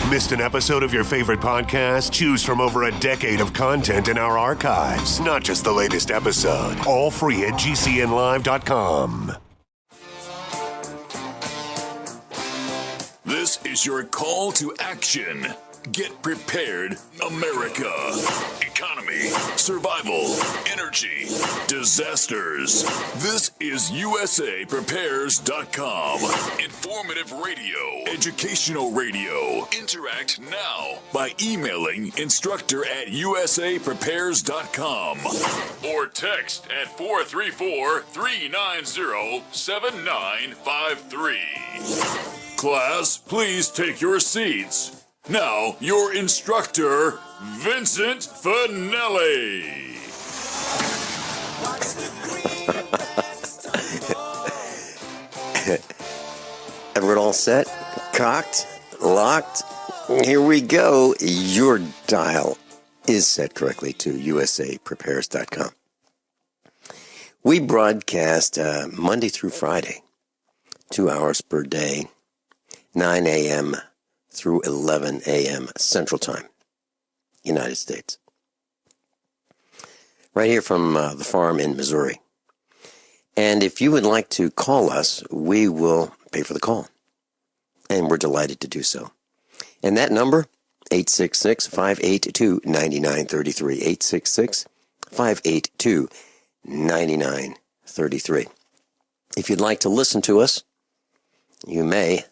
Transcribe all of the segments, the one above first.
Missed an episode of your favorite podcast? Choose from over a decade of content in our archives, not just the latest episode. All free at gcnlive.com. This is your call to action. Get prepared, America. Economy, survival, energy, disasters. This is USAPrepares.com. Informative radio, educational radio. Interact now by emailing instructor@USAPrepares.com or text at 434-390-7953. Class, please take your seats. Now, your instructor, Vincent Finelli. Everyone all set? Cocked? Locked? Here we go. Your dial is set correctly to USAPrepares.com. We broadcast Monday through Friday, 2 hours per day, 9 a.m. through 11 a.m. Central Time, United States. Right here from the farm in Missouri. And if you would like to call us, we will pay for the call. And we're delighted to do so. And that number, 866-582-9933, 866-582-9933. If you'd like to listen to us, you may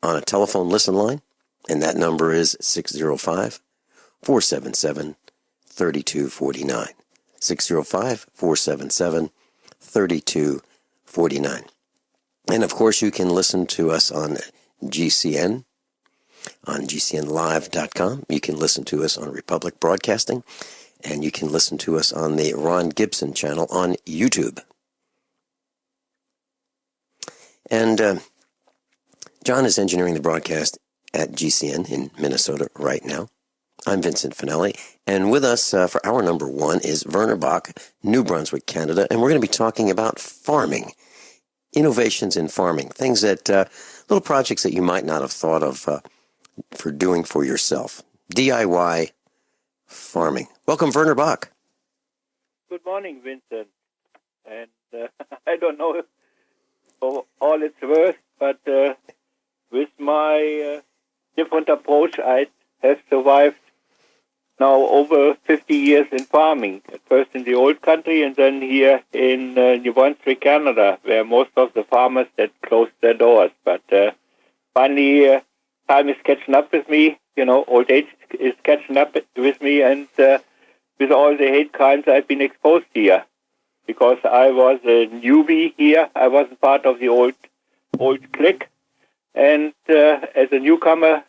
on a telephone listen line. And that number is 605-477-3249. 605-477-3249. And of course, you can listen to us on GCN, on GCNlive.com. You can listen to us on Republic Broadcasting. And you can listen to us on the Ron Gibson channel on YouTube. And John is engineering the broadcast at GCN in Minnesota right now. I'm Vincent Finelli, and with us for hour number one is Werner Bach, New Brunswick, Canada, and we're going to be talking about farming, innovations in farming, things that, little projects that you might not have thought of for doing for yourself. DIY farming. Welcome, Werner Bach. Good morning, Vincent. And I don't know for all it's worth, but with my different approach, I have survived now over 50 years in farming, at first in the old country and then here in New Brunswick, Canada, where most of the farmers had closed their doors. But finally, time is catching up with me. Old age is catching up with me, and with all the hate crimes I've been exposed here. Because I was a newbie here, I wasn't part of the old clique. And as a newcomer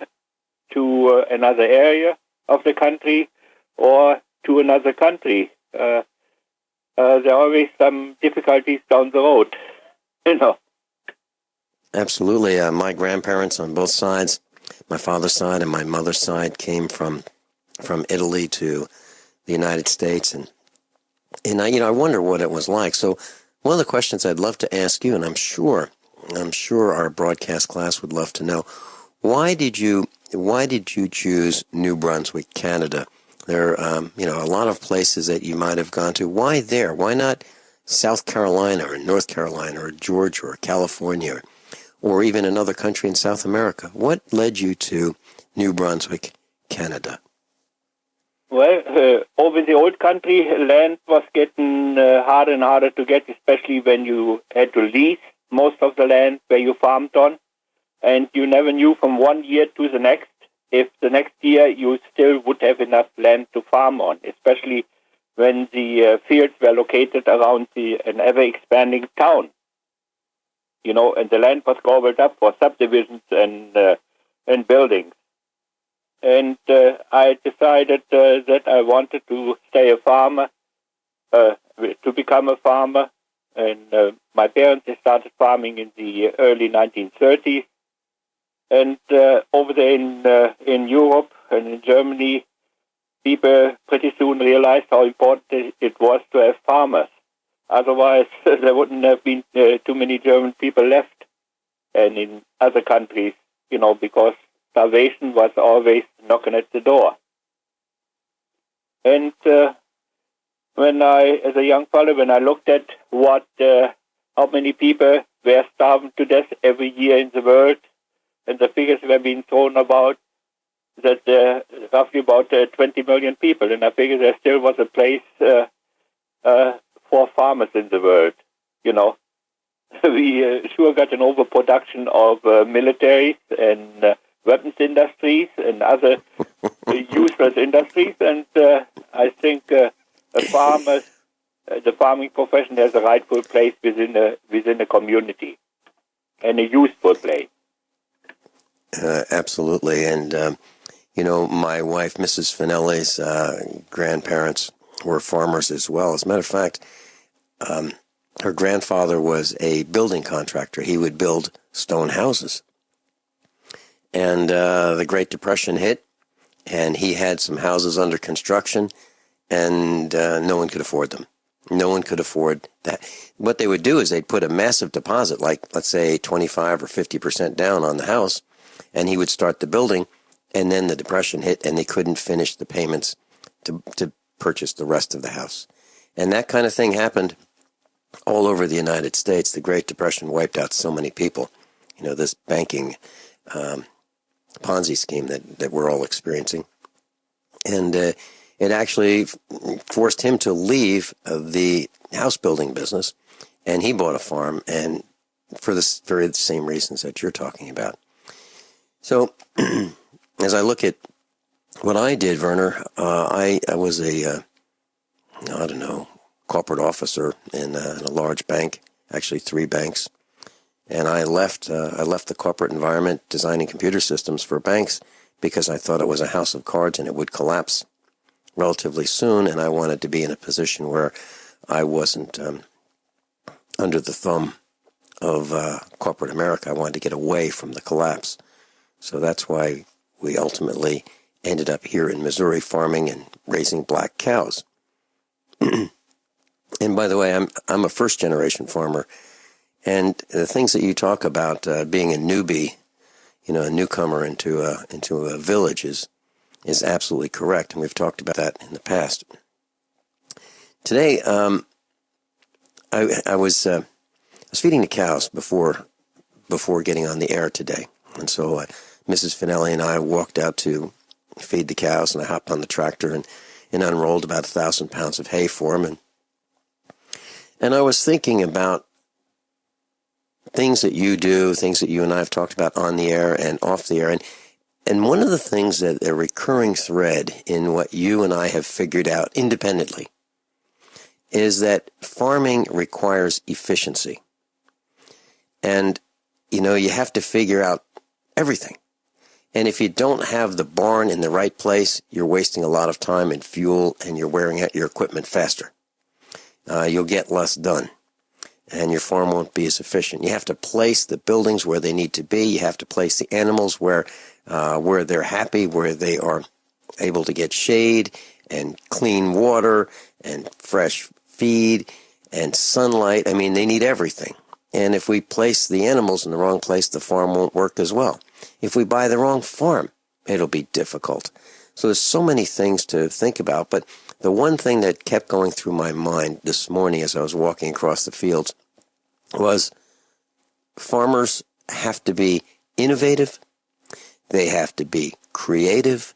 to another area of the country or to another country, there are always some difficulties down the road, Absolutely. My grandparents on both sides, my father's side and my mother's side, came from Italy to the United States. And I wonder what it was like. So one of the questions I'd love to ask you, and I'm sure our broadcast class would love to know, why did you choose New Brunswick, Canada? There are, a lot of places that you might have gone to. Why there? Why not South Carolina or North Carolina or Georgia or California or even another country in South America? What led you to New Brunswick, Canada? Well, over the old country, land was getting harder and harder to get, especially when you had to lease most of the land where you farmed on, and you never knew from one year to the next if the next year you still would have enough land to farm on, especially when the fields were located around an ever-expanding town. And the land was gobbled up for subdivisions and buildings. And I decided that I wanted to stay a farmer, to become a farmer. And my parents started farming in the early 1930s. And over there in Europe and in Germany, people pretty soon realized how important it was to have farmers. Otherwise, there wouldn't have been too many German people left. And in other countries, because starvation was always knocking at the door. And when I, as a young fellow, when I looked at how many people were starving to death every year in the world, and the figures were being thrown about, that roughly about 20 million people, and I figured there still was a place for farmers in the world. You know, we sure got an overproduction of militaries and weapons industries and other useless industries, and I think the farming profession has a rightful place within the community, and a useful place. Absolutely, and you know, my wife, Mrs. Finelli's grandparents were farmers as well. As a matter of fact, her grandfather was a building contractor. He would build stone houses. And the Great Depression hit, and he had some houses under construction, and no one could afford them. No one could afford that. What they would do is they'd put a massive deposit, like, let's say, 25 or 50% down on the house, and he would start the building, and then the Depression hit, and they couldn't finish the payments to purchase the rest of the house. And that kind of thing happened all over the United States. The Great Depression wiped out so many people. You know, this banking Ponzi scheme that we're all experiencing. And it actually forced him to leave the house building business, and he bought a farm, and for the very same reasons that you're talking about. So as I look at what I did, Werner, I was a corporate officer in a large bank, actually 3 banks. And I left the corporate environment designing computer systems for banks because I thought it was a house of cards and it would collapse relatively soon, and I wanted to be in a position where I wasn't under the thumb of corporate America. I wanted to get away from the collapse. So that's why we ultimately ended up here in Missouri farming and raising black cows. And by the way, I'm a first-generation farmer. And the things that you talk about being a newbie, you know, a newcomer into a village is absolutely correct, and we've talked about that in the past. Today, I was feeding the cows before getting on the air today, and so Mrs. Finelli and I walked out to feed the cows, and I hopped on the tractor and unrolled about 1,000 pounds of hay for them, and I was thinking about things that you do, things that you and I have talked about on the air and off the air. And one of the things that a recurring thread in what you and I have figured out independently is that farming requires efficiency. And, you know, you have to figure out everything. And if you don't have the barn in the right place, you're wasting a lot of time and fuel, and you're wearing out your equipment faster. You'll get less done, and your farm won't be as efficient. You have to place the buildings where they need to be. You have to place the animals where they're happy, where they are able to get shade and clean water and fresh feed and sunlight. I mean, they need everything. And if we place the animals in the wrong place, the farm won't work as well. If we buy the wrong farm, it'll be difficult. So there's so many things to think about, but the one thing that kept going through my mind this morning as I was walking across the fields was farmers have to be innovative, they have to be creative,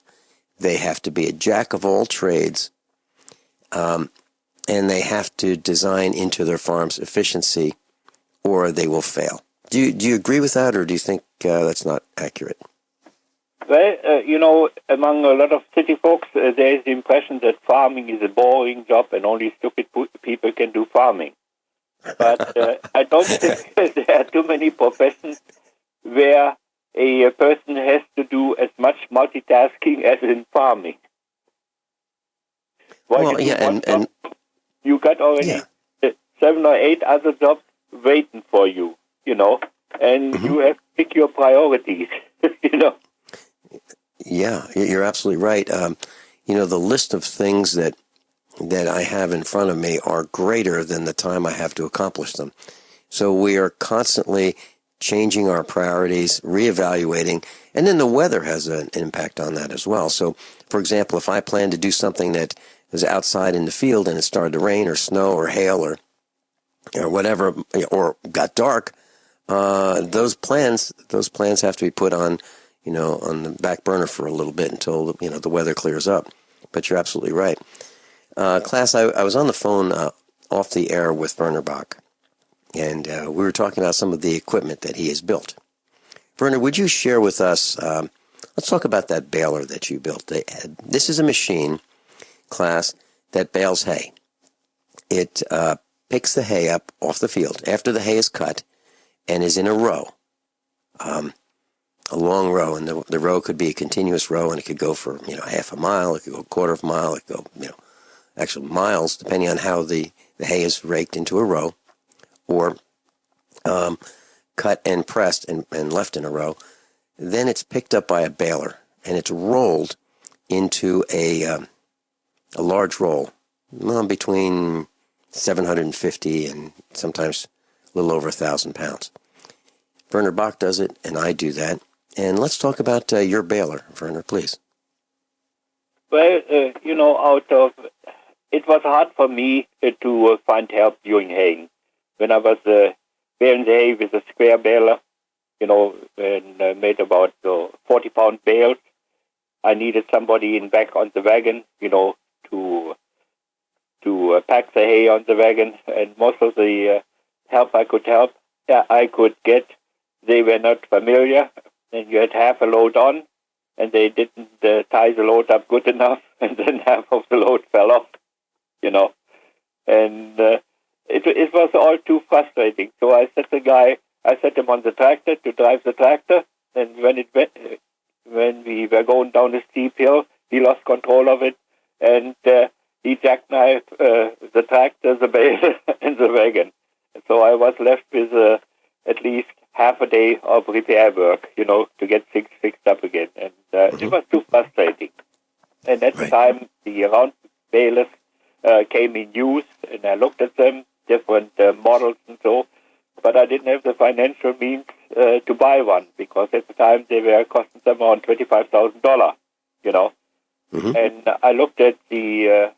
they have to be a jack of all trades, and they have to design into their farms efficiency, or they will fail. Do you agree with that, or do you think that's not accurate? Well, you know, among a lot of city folks, there is the impression that farming is a boring job and only stupid people can do farming. But I don't think there are too many professions where a person has to do as much multitasking as in farming. You got already 7 or 8 other jobs waiting for you, you know, and you have to pick your priorities, you know. Yeah, you're absolutely right. You know, the list of things that I have in front of me are greater than the time I have to accomplish them. So we are constantly changing our priorities, reevaluating, and then the weather has an impact on that as well. So, for example, if I plan to do something that was outside in the field and it started to rain or snow or hail or whatever, or got dark, those plans have to be put on, on the back burner for a little bit until, the weather clears up. But you're absolutely right. Class, I was on the phone off the air with Werner Bach, and we were talking about some of the equipment that he has built. Werner, would you share with us, let's talk about that baler that you built. This is a machine, class, that bales hay. It picks the hay up off the field after the hay is cut and is in a row, a long row, and the row could be a continuous row, and it could go for half a mile, it could go a quarter of a mile, it could go actual miles, depending on how the hay is raked into a row, or cut and pressed and left in a row. Then it's picked up by a baler, and it's rolled into a large roll, between 750 and sometimes a little over 1,000 pounds. Werner Bach does it, and I do that. And let's talk about your baler, Werner, please. Well, it was hard for me to find help during haying. When I was baling the hay with a square baler, and made about 40-pound bales, I needed somebody in back on the wagon, to pack the hay on the wagon, and most of the help I could get, they were not familiar, and you had half a load on, and they didn't tie the load up good enough, and then half of the load fell off, and it was all too frustrating. So I set him on the tractor to drive the tractor, and when we were going down a steep hill, he lost control of it, and he jackknifed the tractor, the bale, and the wagon. So I was left with at least half a day of repair work, to get things fixed up again. And it was too frustrating. And at the time, the round balers came in use, and I looked at them, different models and so, but I didn't have the financial means to buy one, because at the time they were costing them around $25,000, And I looked at the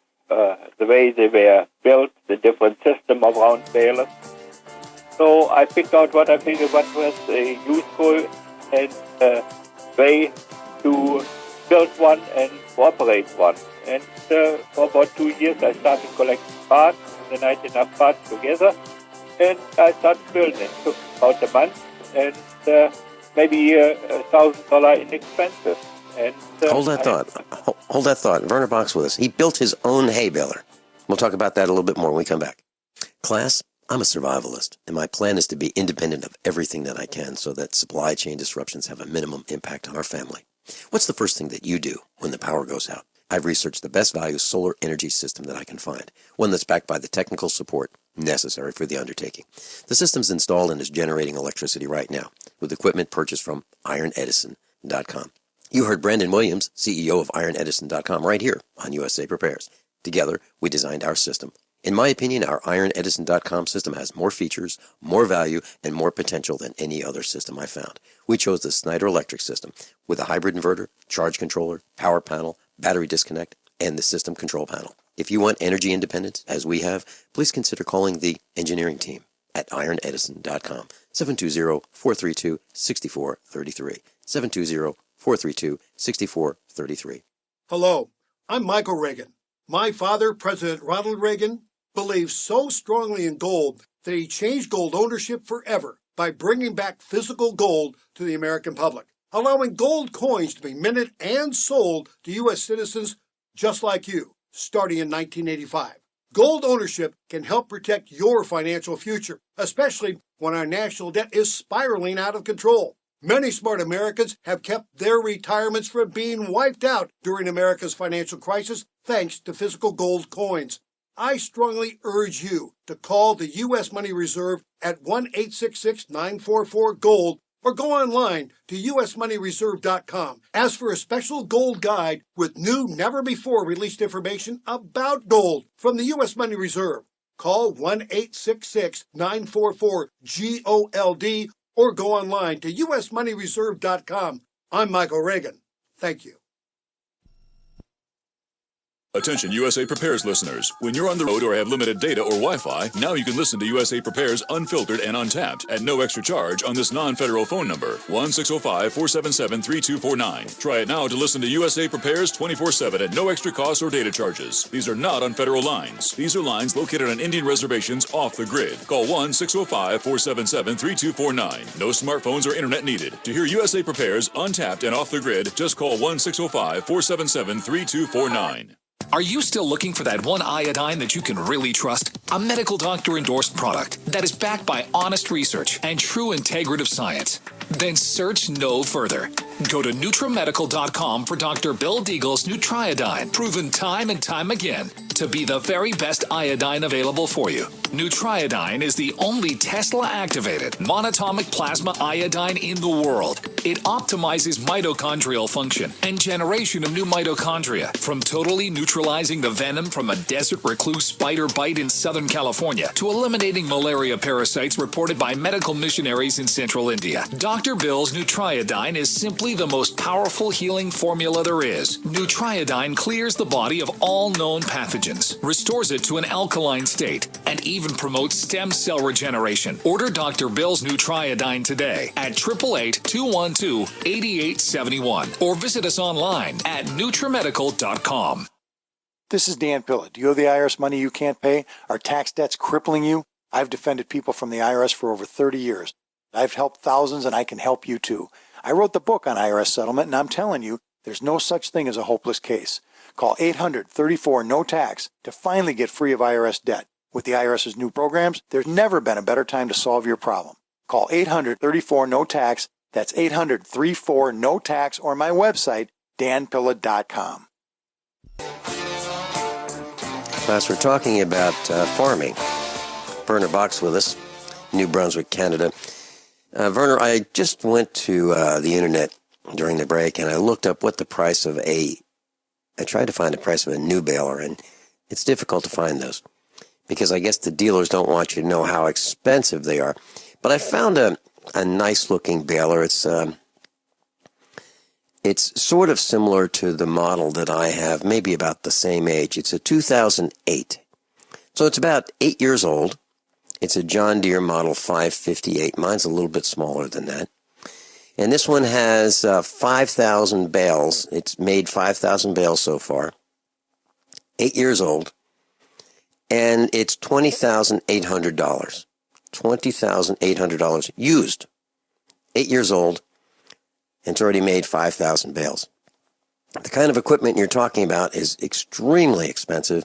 way they were built, the different system of round balers. So I picked out what I figured was a useful and way to build one and operate one. And for about 2 years I started collecting parts, and then I had enough parts together, and I started building it. It took about a month, and maybe $1,000 inexpensive. And Hold that thought. Werner Bach's with us. He built his own hay baler. We'll talk about that a little bit more when we come back. Class, I'm a survivalist, and my plan is to be independent of everything that I can so that supply chain disruptions have a minimum impact on our family. What's the first thing that you do when the power goes out? I've researched the best value solar energy system that I can find, one that's backed by the technical support necessary for the undertaking. The system's installed and is generating electricity right now with equipment purchased from ironedison.com. You heard Brandon Williams, CEO of ironedison.com, right here on USA Prepares. Together, we designed our system. In my opinion, our ironedison.com system has more features, more value, and more potential than any other system I found. We chose the Snyder Electric system with a hybrid inverter, charge controller, power panel, battery disconnect, and the system control panel. If you want energy independence, as we have, please consider calling the engineering team at ironedison.com, 720-432-6433, 720-432-6433. Hello, I'm Michael Regan. My father, President Ronald Reagan, believed so strongly in gold that he changed gold ownership forever by bringing back physical gold to the American public, allowing gold coins to be minted and sold to U.S. citizens just like you, starting in 1985. Gold ownership can help protect your financial future, especially when our national debt is spiraling out of control. Many smart Americans have kept their retirements from being wiped out during America's financial crisis thanks to physical gold coins. I strongly urge you to call the U.S. Money Reserve at 1-866-944-GOLD or go online to usmoneyreserve.com. Ask for a special gold guide with new, never-before-released information about gold from the U.S. Money Reserve. Call 1-866-944-GOLD or go online to usmoneyreserve.com. I'm Michael Regan. Thank you. Attention USA Prepares listeners. When you're on the road or have limited data or Wi-Fi, now you can listen to USA Prepares unfiltered and untapped at no extra charge on this non-federal phone number, 1-605-477-3249. Try it now to listen to USA Prepares 24/7 at no extra cost or data charges. These are not on federal lines. These are lines located on Indian reservations off the grid. Call 1-605-477-3249. No smartphones or internet needed. To hear USA Prepares untapped and off the grid, just call 1-605-477-3249. Are you still looking for that one iodine that you can really trust? A medical doctor-endorsed product that is backed by honest research and true integrative science? Then search no further. Go to NutriMedical.com for Dr. Bill Deagle's Nutriodine, proven time and time again to be the very best iodine available for you. Nutriodine is the only Tesla-activated monatomic plasma iodine in the world. It optimizes mitochondrial function and generation of new mitochondria, from totally neutralizing the venom from a desert recluse spider bite in Southern California to eliminating malaria parasites reported by medical missionaries in central India. Dr. Bill's Nutriodine is simply the most powerful healing formula there is. Nutriodine clears the body of all known pathogens, restores it to an alkaline state, and even promotes stem cell regeneration. Order Dr. Bill's Nutriodine today at 888-212-8871 or visit us online at NutriMedical.com. This is Dan Pillett. Do you owe the IRS money you can't pay? Are tax debts crippling you? I've defended people from the IRS for over 30 years. I've helped thousands, and I can help you too. I wrote the book on IRS settlement, and I'm telling you, there's no such thing as a hopeless case. Call 800-34-NO-TAX to finally get free of IRS debt. With the IRS's new programs, there's never been a better time to solve your problem. Call 800-34-NO-TAX. That's 800-34-NO-TAX, or my website, danpilla.com. Class, we're talking about farming. Werner Bach's with us, New Brunswick, Canada. Werner, I just went to the internet during the break, and I looked up what the price of I tried to find the price of a new baler, and it's difficult to find those, because I guess the dealers don't want you to know how expensive they are. But I found a nice-looking baler. It's sort of similar to the model that I have, maybe about the same age. It's a 2008. So it's about 8 years old. It's a John Deere Model 558. Mine's a little bit smaller than that. And this one has 5,000 bales. It's made 5,000 bales so far. 8 years old. And it's $20,800. $20,800 used. 8 years old. And it's already made 5,000 bales. The kind of equipment you're talking about is extremely expensive.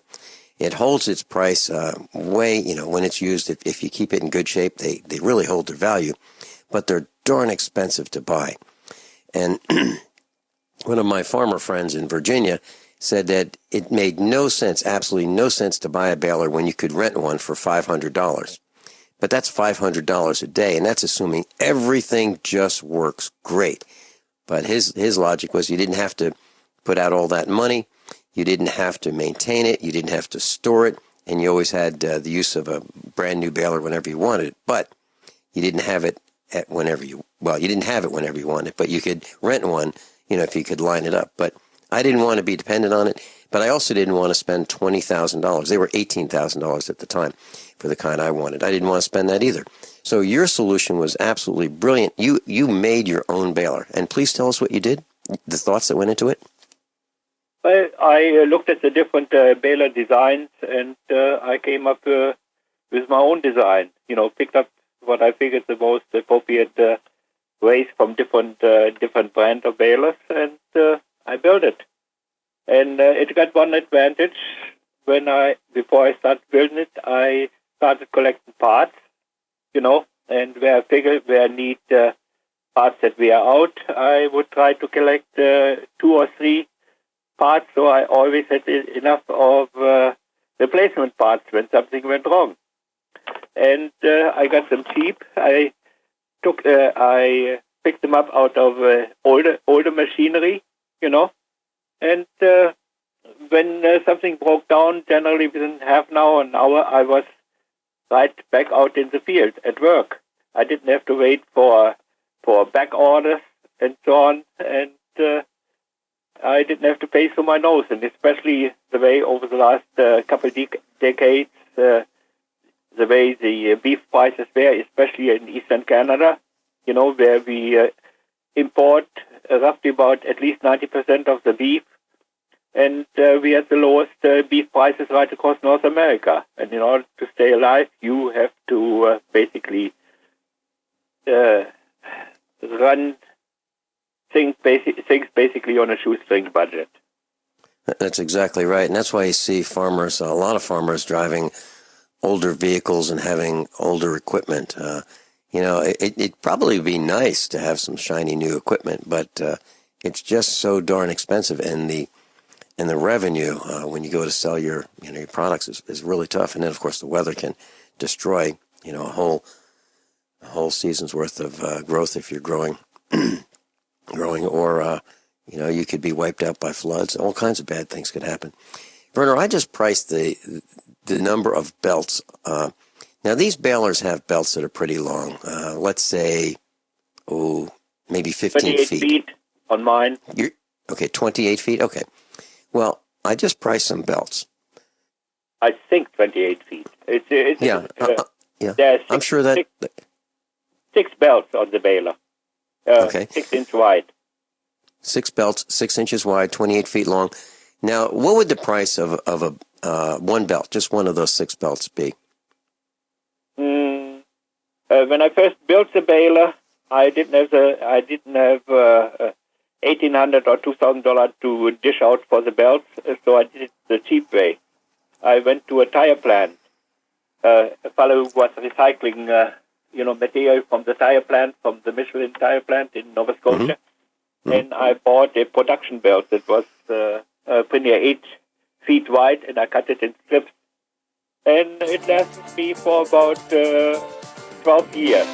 It holds its price way, when it's used. If you keep it in good shape, they really hold their value. But they're darn expensive to buy. And one of my farmer friends in Virginia said that it made no sense, absolutely no sense, to buy a baler when you could rent one for $500. But that's $500 a day, and that's assuming everything just works great. But his logic was you didn't have to put out all that money. You didn't have to maintain it. You didn't have to store it. And you always had the use of a brand new baler whenever you wanted it. But you didn't have it you didn't have it whenever you wanted it. But you could rent one, if you could line it up. But I didn't want to be dependent on it. But I also didn't want to spend $20,000. They were $18,000 at the time for the kind I wanted. I didn't want to spend that either. So your solution was absolutely brilliant. You made your own baler. And please tell us what you did, the thoughts that went into it. Well, I looked at the different baler designs, and I came up with my own design. Picked up what I figured the most appropriate ways from different brand of balers, and I built it. And it got one advantage. Before I started building it, I started collecting parts, and where I figured where I need parts that wear out, I would try to collect 2 or 3 parts, so I always had enough of replacement parts when something went wrong. And I got them cheap. I picked them up out of older machinery, and when something broke down, generally within half an hour, I was right back out in the field at work. I didn't have to wait for back orders and so on, and I didn't have to pay through my nose. And especially the way over the last couple of decades, the way the beef prices were, especially in eastern Canada, where we import roughly about at least 90% of the beef, and we had the lowest beef prices right across North America. And in order to stay alive, you have to basically run things basically on a shoestring budget. That's exactly right. And that's why you see farmers, a lot of farmers driving older vehicles and having older equipment. It'd probably be nice to have some shiny new equipment, but it's just so darn expensive. And the revenue when you go to sell your products is really tough. And then, of course, the weather can destroy, a whole season's worth of growth if you're growing, or you could be wiped out by floods. All kinds of bad things could happen. Werner, I just priced the number of belts. Now, these balers have belts that are pretty long. Let's say, maybe 15 feet. 28 feet on mine. Okay, 28 feet? Okay. Well, I just priced some belts. I think 28 feet. Yeah. There's I'm sure that... Six belts on the baler. Okay. 6 inch wide. 6 belts, 6 inches wide, 28 feet long. Now, what would the price of a one belt, just one of those 6 belts, be? When I first built the baler, I didn't have $1,800 or $2,000 to dish out for the belts, so I did it the cheap way. I went to a tire plant. A fellow who was recycling, material from the tire plant, from the Michelin tire plant in Nova Scotia, and I bought a production belt that was pretty 8 feet wide, and I cut it in strips, and it lasted me for about 12 years.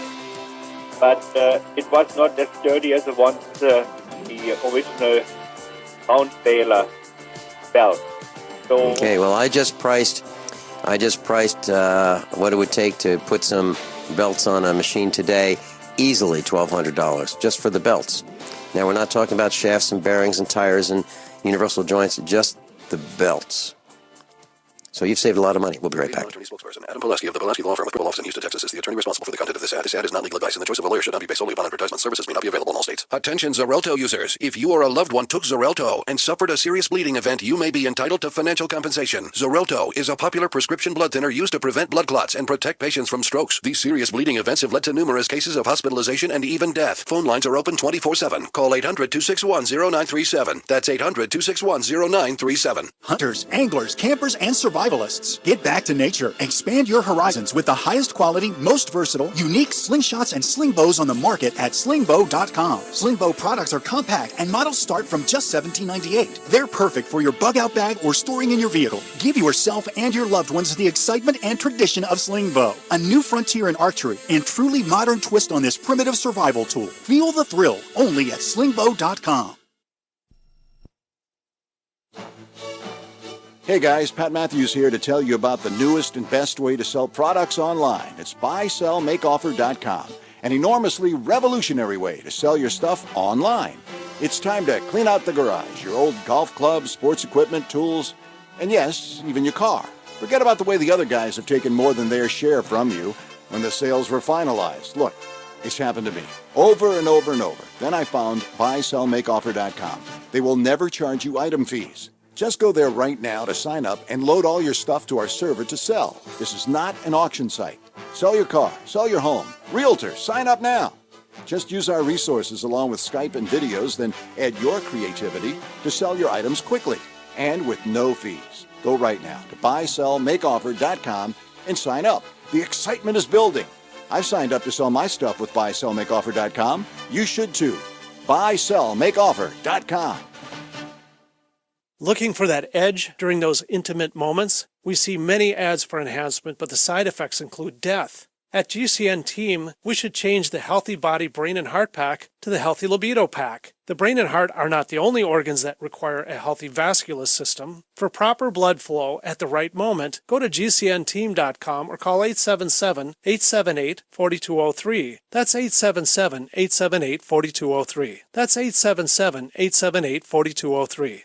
But it was not as sturdy as the original round baler belt. So, okay, well, I just priced what it would take to put some belts on a machine today, easily $1,200 just for the belts. Now, we're not talking about shafts and bearings and tires and universal joints, just the belts. So you've saved a lot of money. We'll be right back. Attorney spokesperson Adam Pileski of the Pileski Law Firm with office in Houston, Texas, is the attorney responsible for the content of this ad. This ad is not legal advice, and the choice of a lawyer should not be based solely upon advertisement. Services may not be available in all states. Attention Xarelto users. If you or a loved one took Xarelto and suffered a serious bleeding event, you may be entitled to financial compensation. Xarelto is a popular prescription blood thinner used to prevent blood clots and protect patients from strokes. These serious bleeding events have led to numerous cases of hospitalization and even death. Phone lines are open 24/7. Call 800-261-0937. That's 800-261-0937. Hunters, anglers, campers, and survivalists. Get back to nature. Expand your horizons with the highest quality, most versatile, unique slingshots and sling bows on the market at slingbow.com. Sling bow products are compact and models start from just $17.98. They're perfect for your bug out bag or storing in your vehicle. Give yourself and your loved ones the excitement and tradition of sling bow. A new frontier in archery and truly modern twist on this primitive survival tool. Feel the thrill only at slingbow.com. Hey guys, Pat Matthews here to tell you about the newest and best way to sell products online. It's buysellmakeoffer.com, an enormously revolutionary way to sell your stuff online. It's time to clean out the garage, your old golf clubs, sports equipment, tools, and yes, even your car. Forget about the way the other guys have taken more than their share from you when the sales were finalized. Look, it's happened to me over and over and over. Then I found buysellmakeoffer.com. They will never charge you item fees. Just go there right now to sign up and load all your stuff to our server to sell. This is not an auction site. Sell your car, sell your home. Realtor, sign up now. Just use our resources along with Skype and videos, then add your creativity to sell your items quickly and with no fees. Go right now to buysellmakeoffer.com and sign up. The excitement is building. I've signed up to sell my stuff with buysellmakeoffer.com. You should too. buysellmakeoffer.com. Looking for that edge during those intimate moments? We see many ads for enhancement, but the side effects include death. At GCN Team, we should change the Healthy Body, Brain, and Heart Pack to the Healthy Libido Pack. The brain and heart are not the only organs that require a healthy vascular system. For proper blood flow at the right moment, go to GCNteam.com or call 877-878-4203. That's 877-878-4203. That's 877-878-4203.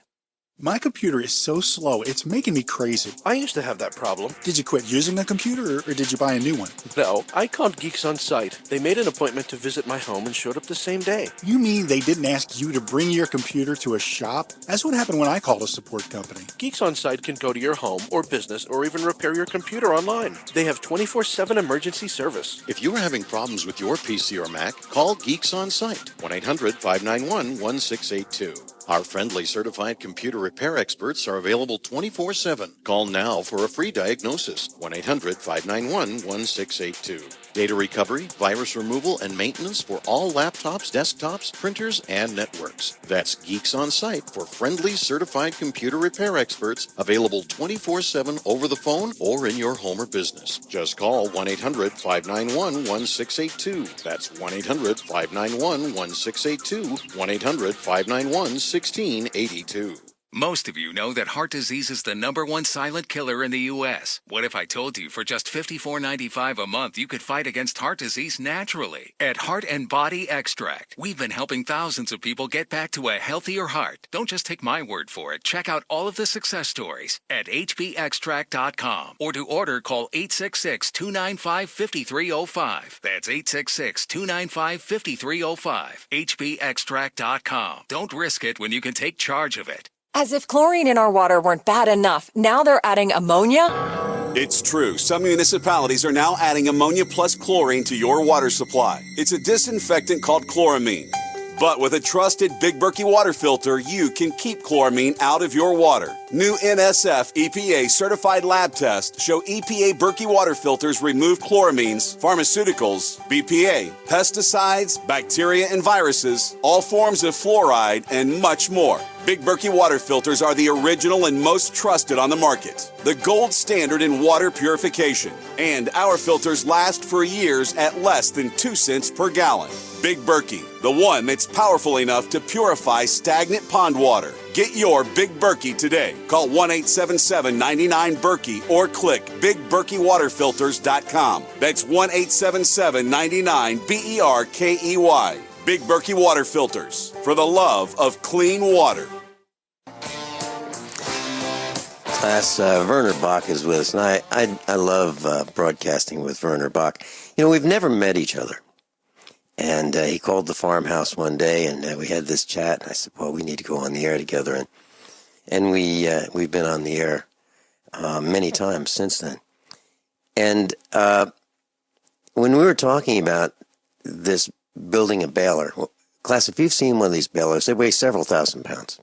My computer is so slow, it's making me crazy. I used to have that problem. Did you quit using a computer, or did you buy a new one? No, I called Geeks on Site. They made an appointment to visit my home and showed up the same day. You mean they didn't ask you to bring your computer to a shop? That's what happened when I called a support company. Geeks on Site can go to your home or business or even repair your computer online. They have 24/7 emergency service. If you are having problems with your PC or Mac, call Geeks on Site, 1-800-591-1682. Our friendly certified computer repair experts are available 24/7. Call now for a free diagnosis, 1-800-591-1682. Data recovery, virus removal, and maintenance for all laptops, desktops, printers, and networks. That's Geeks on Site for friendly certified computer repair experts, available 24/7 over the phone or in your home or business. Just call 1-800-591-1682. That's 1-800-591-1682, 1-800-591-1682. Most of you know that heart disease is the #1 silent killer in the U.S. What if I told you for just $54.95 a month you could fight against heart disease naturally? At Heart and Body Extract, we've been helping thousands of people get back to a healthier heart. Don't just take my word for it. Check out all of the success stories at hbextract.com, or to order, call 866-295-5305. That's 866-295-5305. hbextract.com. Don't risk it when you can take charge of it. As if chlorine in our water weren't bad enough, now they're adding ammonia? It's true. Some municipalities are now adding ammonia plus chlorine to your water supply. It's a disinfectant called chloramine. But with a trusted Big Berkey water filter, you can keep chloramine out of your water. New NSF EPA certified lab tests show EPA Berkey water filters remove chloramines, pharmaceuticals, BPA, pesticides, bacteria and viruses, all forms of fluoride, and much more. Big Berkey water filters are the original and most trusted on the market. The gold standard in water purification. And our filters last for years at less than 2 cents per gallon. Big Berkey, the one that's powerful enough to purify stagnant pond water. Get your Big Berkey today. Call 1-877-99-BERKEY or click BigBerkeyWaterFilters.com. That's 1-877-99-BERKEY. Big Berkey Water Filters, for the love of clean water. Class, Werner Bach is with us, and I love broadcasting with Werner Bach. You know, we've never met each other. And he called the farmhouse one day, and we had this chat. And I said, "Well, we need to go on the air together." And we've been on the air many times since then. And when we were talking about this building a baler, well, class, if you've seen one of these balers, they weigh several thousand pounds,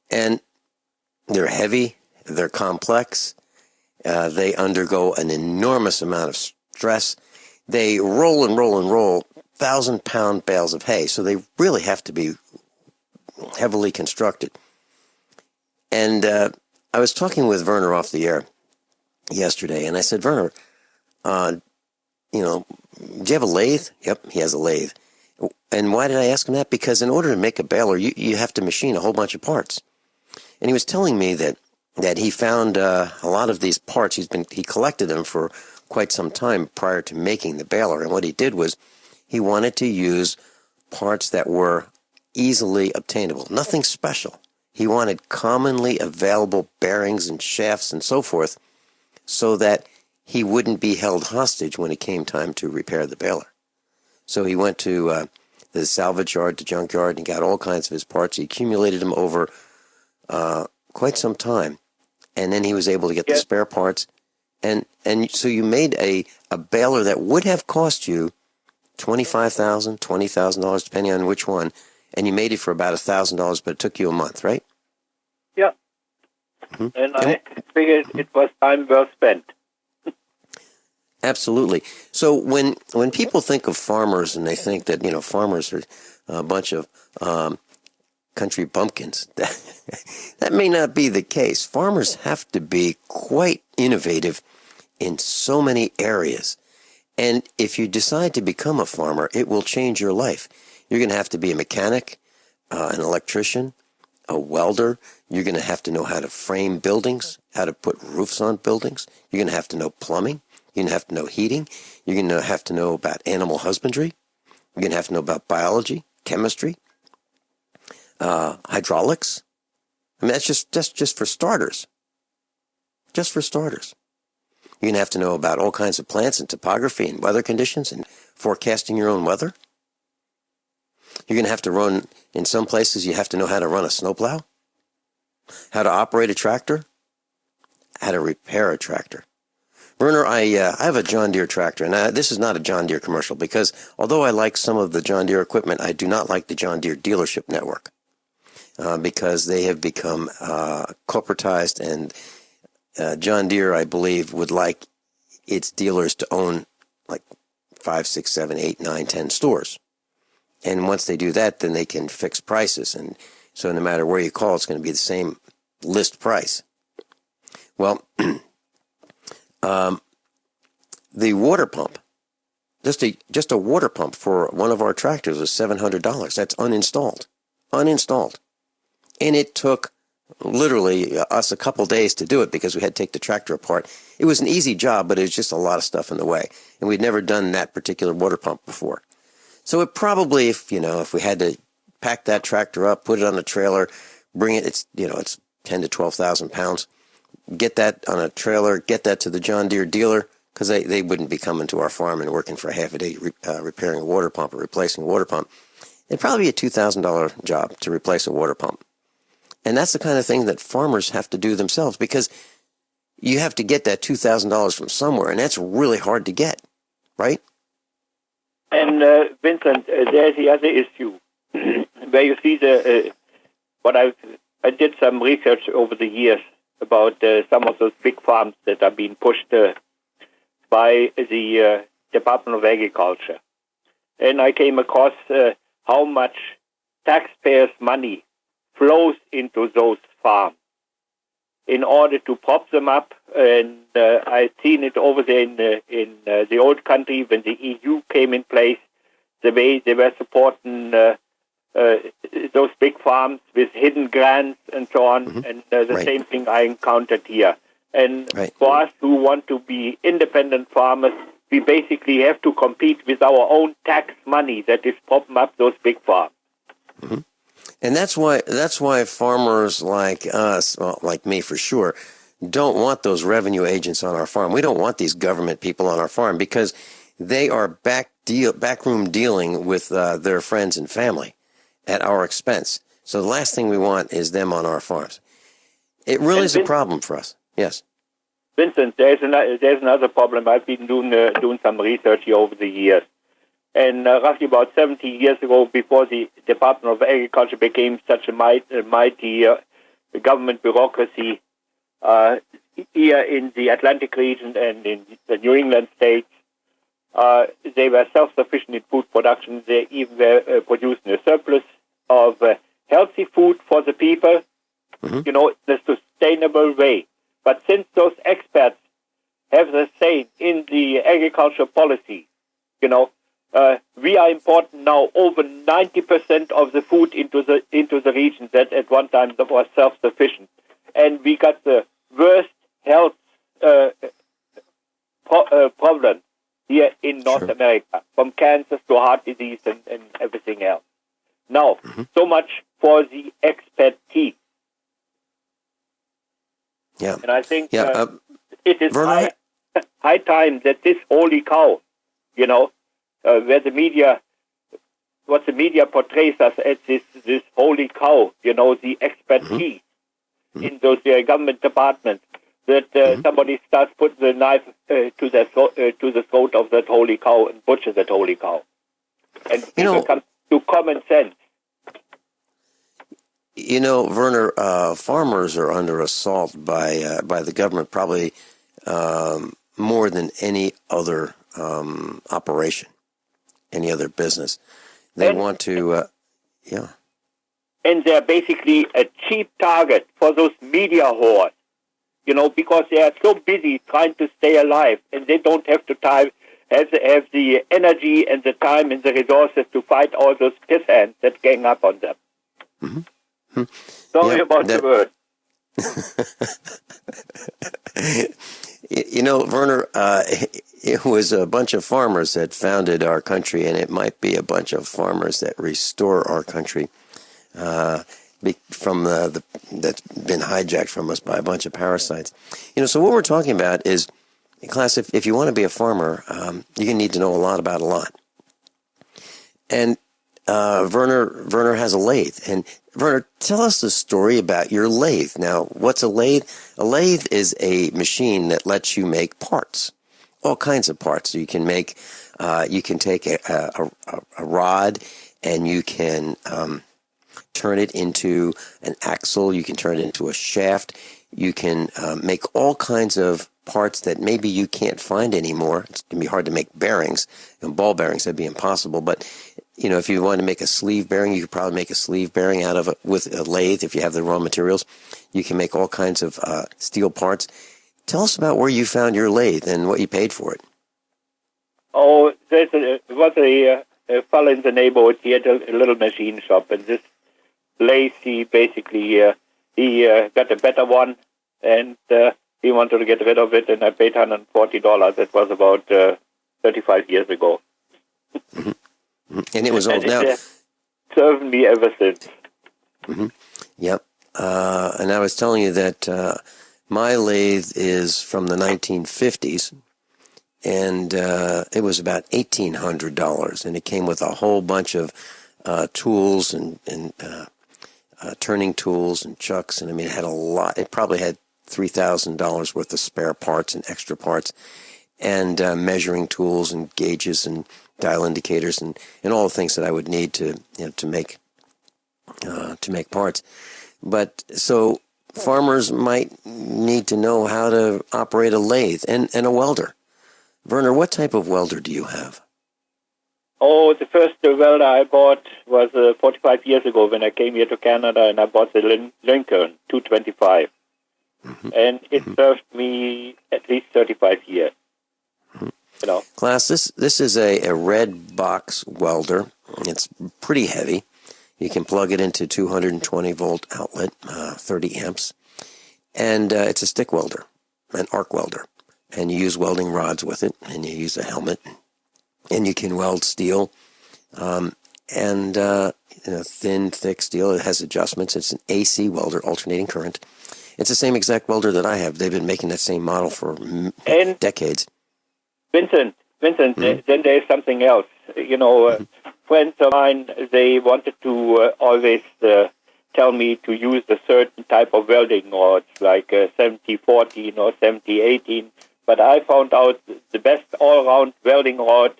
and they're heavy, they're complex, they undergo an enormous amount of stress. They roll and roll and roll 1,000-pound bales of hay, so they really have to be heavily constructed. And I was talking with Werner off the air yesterday, and I said, "Werner, do you have a lathe?" Yep, he has a lathe. And why did I ask him that? Because in order to make a baler, you have to machine a whole bunch of parts. And he was telling me that he found a lot of these parts. He collected them for quite some time prior to making the baler. And what he did was he wanted to use parts that were easily obtainable, nothing special. He wanted commonly available bearings and shafts and so forth, so that he wouldn't be held hostage when it came time to repair the baler. So he went to the salvage yard, the junkyard, and got all kinds of his parts. He accumulated them over quite some time, and then he was able to get the spare parts. And so you made a baler that would have cost you $25,000, $20,000, depending on which one, and you made it for about $1,000, but it took you a month, right? Yeah. Mm-hmm. And I figured it was time well spent. Absolutely. So when people think of farmers and they think that, farmers are a bunch of country bumpkins, that may not be the case. Farmers have to be quite innovative in so many areas. And if you decide to become a farmer, it will change your life. You're going to have to be a mechanic, an electrician, a welder. You're going to have to know how to frame buildings, how to put roofs on buildings. You're going to have to know plumbing. You're going to have to know heating. You're going to have to know about animal husbandry. You're going to have to know about biology, chemistry, hydraulics. I mean, that's just for starters. Just for starters. You're going to have to know about all kinds of plants and topography and weather conditions and forecasting your own weather. You're going to have to run, in some places, you have to know how to run a snowplow, how to operate a tractor, how to repair a tractor. Werner, I have a John Deere tractor, and this is not a John Deere commercial because although I like some of the John Deere equipment, I do not like the John Deere dealership network because they have become corporatized, and John Deere, I believe, would like its dealers to own like 5, 6, 7, 8, 9, 10 stores. And once they do that, then they can fix prices. And so no matter where you call, it's going to be the same list price. Well, the water pump, just a water pump for one of our tractors was $700. That's uninstalled. And it took literally us a couple days to do it because we had to take the tractor apart. It was an easy job, but it was just a lot of stuff in the way. And we'd never done that particular water pump before. So it probably, if we had to pack that tractor up, put it on a trailer, bring it, it's 10 to 12,000 pounds, get that on a trailer, get that to the John Deere dealer, because they wouldn't be coming to our farm and working for a half a day repairing a water pump or replacing a water pump. It'd probably be a $2,000 job to replace a water pump. And that's the kind of thing that farmers have to do themselves because you have to get that $2,000 from somewhere, and that's really hard to get, right? And Vincent, there's the other issue where you see I did some research over the years about some of those big farms that are being pushed by the Department of Agriculture. And I came across how much taxpayers' money flows into those farms in order to prop them up. And I've seen it over there in the old country when the EU came in place, the way they were supporting those big farms with hidden grants and so on. Mm-hmm. And the same thing I encountered here. And for us who want to be independent farmers, we basically have to compete with our own tax money that is propping up those big farms. Mm-hmm. And that's why farmers like us, well, like me for sure, don't want those revenue agents on our farm. We don't want these government people on our farm because they are backroom dealing with their friends and family at our expense. So the last thing we want is them on our farms. It really is a problem for us. Yes. Vincent, there's another problem. I've been doing some research here over the years. And roughly about 70 years ago, before the Department of Agriculture became such a mighty government bureaucracy here in the Atlantic region and in the New England states, they were self-sufficient in food production. They even were producing a surplus of healthy food for the people, in a sustainable way. But since those experts have the say in the agricultural policy, we are importing now over 90% of the food into the region that at one time was self-sufficient, and we got the worst health problem here in North America, from cancer to heart disease and everything else. Now, so much for the expertise. Yeah, and I think it is high time that this holy cow, where the media, what the media portrays us as this holy cow, the expertise in those government departments, that somebody starts putting the knife to the throat of that holy cow and butcher that holy cow. And people come to common sense. Werner, farmers are under assault by the government probably more than any other operation. Any other business. They want to, And they're basically a cheap target for those media whores, because they are so busy trying to stay alive and they don't have have the energy and the time and the resources to fight all those piss ants that gang up on them. Mm-hmm. Sorry about the word. You know, Werner, it was a bunch of farmers that founded our country, and it might be a bunch of farmers that restore our country from that's been hijacked from us by a bunch of parasites. You know, so what we're talking about is, class, if you want to be a farmer, you need to know a lot about a lot. And Werner has a lathe. And Werner, tell us the story about your lathe. Now, what's a lathe? A lathe is a machine that lets you make parts, all kinds of parts. You can make, you can take a rod and you can turn it into an axle. You can turn it into a shaft. You can make all kinds of parts that maybe you can't find anymore. It's going to be hard to make bearings. Ball bearings, that'd be impossible. But you know, if you want to make a sleeve bearing, you could probably make a sleeve bearing out of it with a lathe if you have the raw materials. You can make all kinds of steel parts. Tell us about where you found your lathe and what you paid for it. Oh, there was a fellow in the neighborhood. He had a little machine shop, and this lathe, he basically he got a better one, and he wanted to get rid of it, and I paid $140. That was about 35 years ago. Mm-hmm. And it was old now. Served me ever since. Mm-hmm. Yep. And I was telling you that my lathe is from the 1950s, and it was about $1,800, and it came with a whole bunch of tools and turning tools and chucks, and I mean, it had a lot. It probably had $3,000 worth of spare parts and extra parts, and measuring tools and gauges and dial indicators and all the things that I would need to make parts. But so farmers might need to know how to operate a lathe and a welder. Werner, what type of welder do you have? Oh, the first welder I bought was 45 years ago when I came here to Canada, and I bought the Lincoln 225. Mm-hmm. And it served me at least 35 years. You know. Class, this is a red box welder. It's pretty heavy. You can plug it into 220 volt outlet, 30 amps. And it's a stick welder, an arc welder. And you use welding rods with it, and you use a helmet. And you can weld steel, and thin, thick steel. It has adjustments. It's an AC welder, alternating current. It's the same exact welder that I have. They've been making that same model for decades. Vincent, then there's something else. You know, friends of mine, they wanted to always tell me to use a certain type of welding rods, like 70-14 or 70-18. But I found out the best all-round welding rod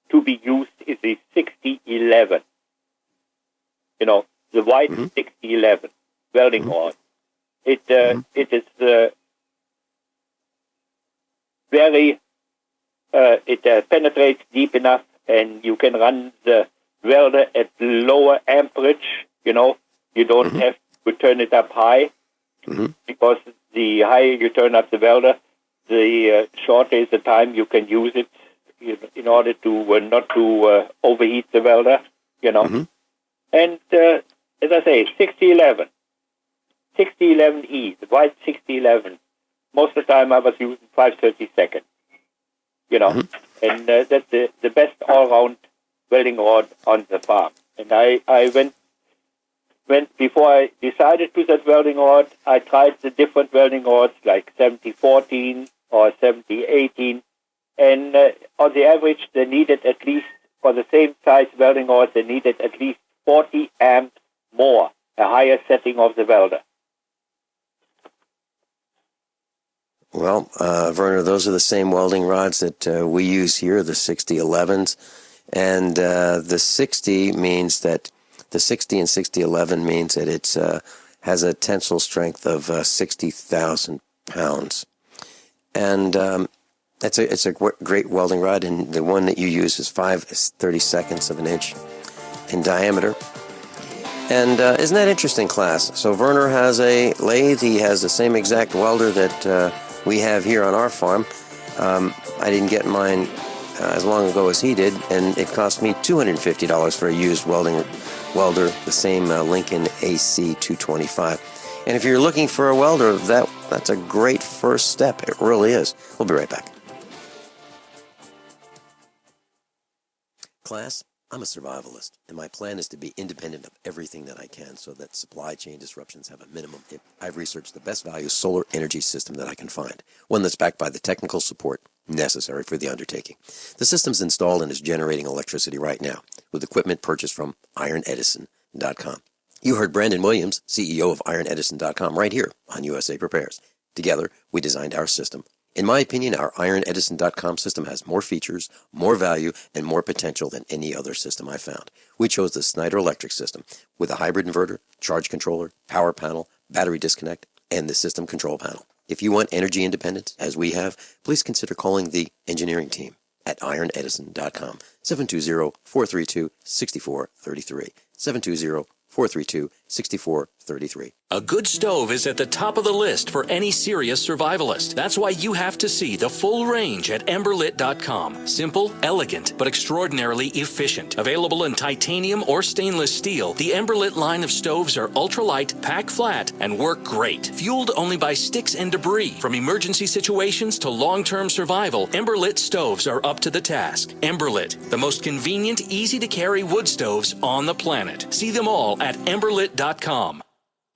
to be used is the 60-11. You know, the white 60-11 welding rod. It is very... it penetrates deep enough, and you can run the welder at lower amperage. You know, you don't have to turn it up high, because the higher you turn up the welder, the shorter is the time you can use it in order to not to overheat the welder. You know, and as I say, 60-11, 60-11E, the white 60-11. Most of the time, I was using 5/32. You know, and that's the best all-round welding rod on the farm. And I went before I decided to that welding rod, I tried the different welding rods like 70-14 or 70-18, and on the average, they needed at least, for the same size welding rod, they needed at least 40 amps more, a higher setting of the welder. Well, Werner, those are the same welding rods that we use here, the 60-11s. And the 60 means that the 60 and 60-11 means that it has a tensile strength of 60,000 pounds. And it's a great welding rod, and the one that you use is 5/32 of an inch in diameter. And isn't that interesting, class? So Werner has a lathe. He has the same exact welder that we have here on our farm. I didn't get mine as long ago as he did, and it cost me $250 for a used welder, the same Lincoln AC 225. And if you're looking for a welder, that's a great first step. It really is. We'll be right back. Class, I'm a survivalist, and my plan is to be independent of everything that I can so that supply chain disruptions have a minimum. I've researched the best value solar energy system that I can find, one that's backed by the technical support necessary for the undertaking. The system's installed and is generating electricity right now with equipment purchased from IronEdison.com. You heard Brandon Williams, CEO of IronEdison.com, right here on USA Prepares. Together, we designed our system. In my opinion, our IronEdison.com system has more features, more value, and more potential than any other system I found. We chose the Snyder Electric system with a hybrid inverter, charge controller, power panel, battery disconnect, and the system control panel. If you want energy independence, as we have, please consider calling the engineering team at IronEdison.com, 720-432-6433, 720-432-6433. A good stove is at the top of the list for any serious survivalist. That's why you have to see the full range at emberlit.com. Simple, elegant, but extraordinarily efficient. Available in titanium or stainless steel, the Emberlit line of stoves are ultralight, pack flat, and work great. Fueled only by sticks and debris. From emergency situations to long-term survival, Emberlit stoves are up to the task. Emberlit, the most convenient, easy-to-carry wood stoves on the planet. See them all at emberlit.com.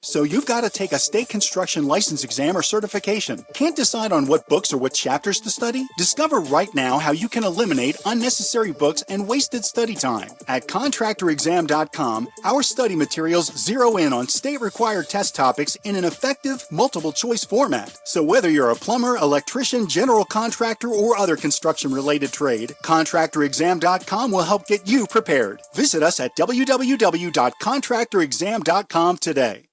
So you've got to take a state construction license exam or certification. Can't decide on what books or what chapters to study? Discover right now how you can eliminate unnecessary books and wasted study time. At contractorexam.com, our study materials zero in on state-required test topics in an effective, multiple-choice format. So whether you're a plumber, electrician, general contractor, or other construction-related trade, contractorexam.com will help get you prepared. Visit us at www.contractorexam.com today.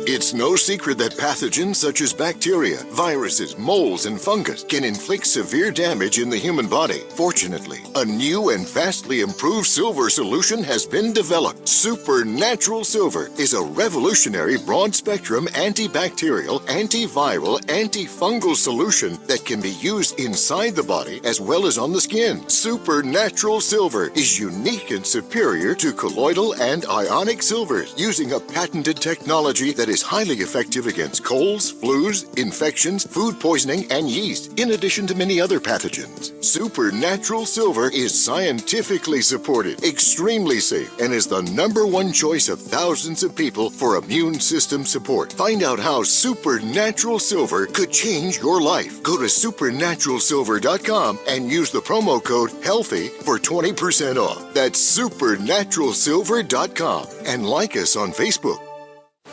It's no secret that pathogens such as bacteria, viruses, molds, and fungus can inflict severe damage in the human body. Fortunately, a new and vastly improved silver solution has been developed. Supernatural Silver is a revolutionary broad-spectrum antibacterial, antiviral, antifungal solution that can be used inside the body as well as on the skin. Supernatural Silver is unique and superior to colloidal and ionic silvers, using a patented technology that is highly effective against colds, flus, infections, food poisoning, and yeast, in addition to many other pathogens. Supernatural Silver is scientifically supported, extremely safe, and is the #1 choice of thousands of people for immune system support. Find out how Supernatural Silver could change your life. Go to supernaturalsilver.com and use the promo code HEALTHY for 20% off. That's supernaturalsilver.com, and like us on Facebook.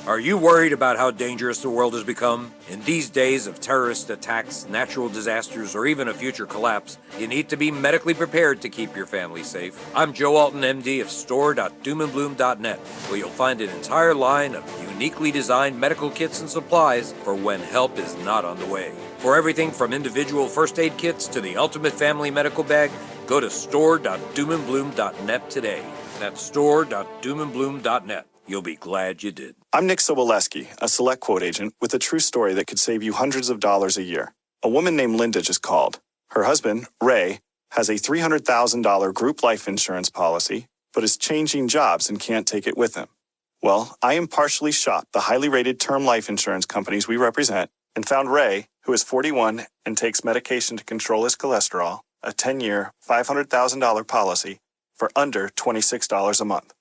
Are you worried about how dangerous the world has become? In these days of terrorist attacks, natural disasters, or even a future collapse, you need to be medically prepared to keep your family safe. I'm Joe Alton, MD of store.doomandbloom.net, where you'll find an entire line of uniquely designed medical kits and supplies for when help is not on the way. For everything from individual first aid kits to the ultimate family medical bag, go to store.doomandbloom.net today. That's store.doomandbloom.net. You'll be glad you did. I'm Nick Soboleski, a Select Quote agent with a true story that could save you hundreds of dollars a year. A woman named Linda just called. Her husband, Ray, has a $300,000 group life insurance policy, but is changing jobs and can't take it with him. Well, I impartially shopped the highly rated term life insurance companies we represent and found Ray, who is 41 and takes medication to control his cholesterol, a 10-year, $500,000 policy for under $26 a month.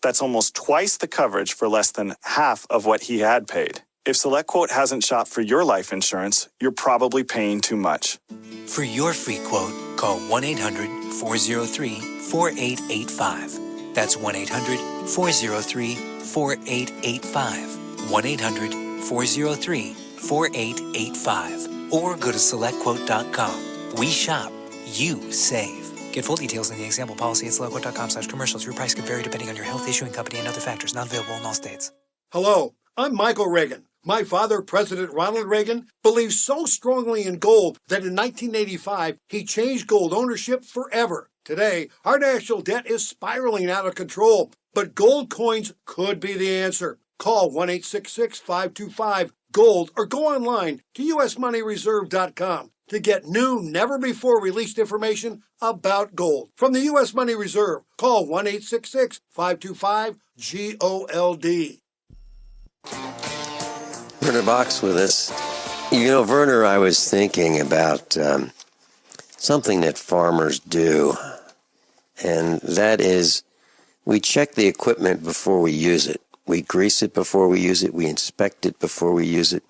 That's almost twice the coverage for less than half of what he had paid. If SelectQuote hasn't shopped for your life insurance, you're probably paying too much. For your free quote, call 1-800-403-4885. That's 1-800-403-4885. 1-800-403-4885. Or go to SelectQuote.com. We shop, you save. Get full details in the example policy at SelectQuote.com/commercials. Your price could vary depending on your health, issuing company, and other factors. Not available in all states. Hello, I'm Michael Regan. My father, President Ronald Reagan, believed so strongly in gold that in 1985, he changed gold ownership forever. Today, our national debt is spiraling out of control, but gold coins could be the answer. Call 1-866-525-GOLD or go online to usmoneyreserve.com. to get new, never-before-released information about gold. From the U.S. Money Reserve, call 1-866-525-GOLD. Werner Bach's with us. You know, Werner, I was thinking about something that farmers do, and that is we check the equipment before we use it. We grease it before we use it. We inspect it before we use it.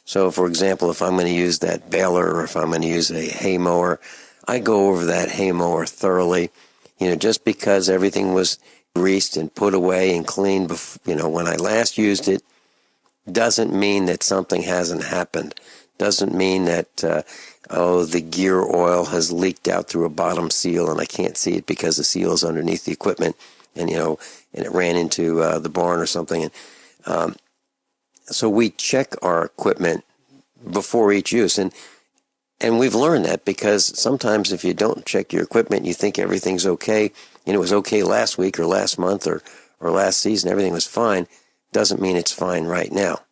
So, for example, if I'm going to use that baler or if I'm going to use a hay mower, I go over that hay mower thoroughly. You know, just because everything was greased and put away and cleaned, when I last used it, doesn't mean that something hasn't happened. Doesn't mean that, the gear oil has leaked out through a bottom seal and I can't see it because the seal is underneath the equipment and, and it ran into the barn or something. And so we check our equipment before each use. And we've learned that because sometimes if you don't check your equipment, you think everything's okay. It was okay last week or last month or last season. Everything was fine. Doesn't mean it's fine right now.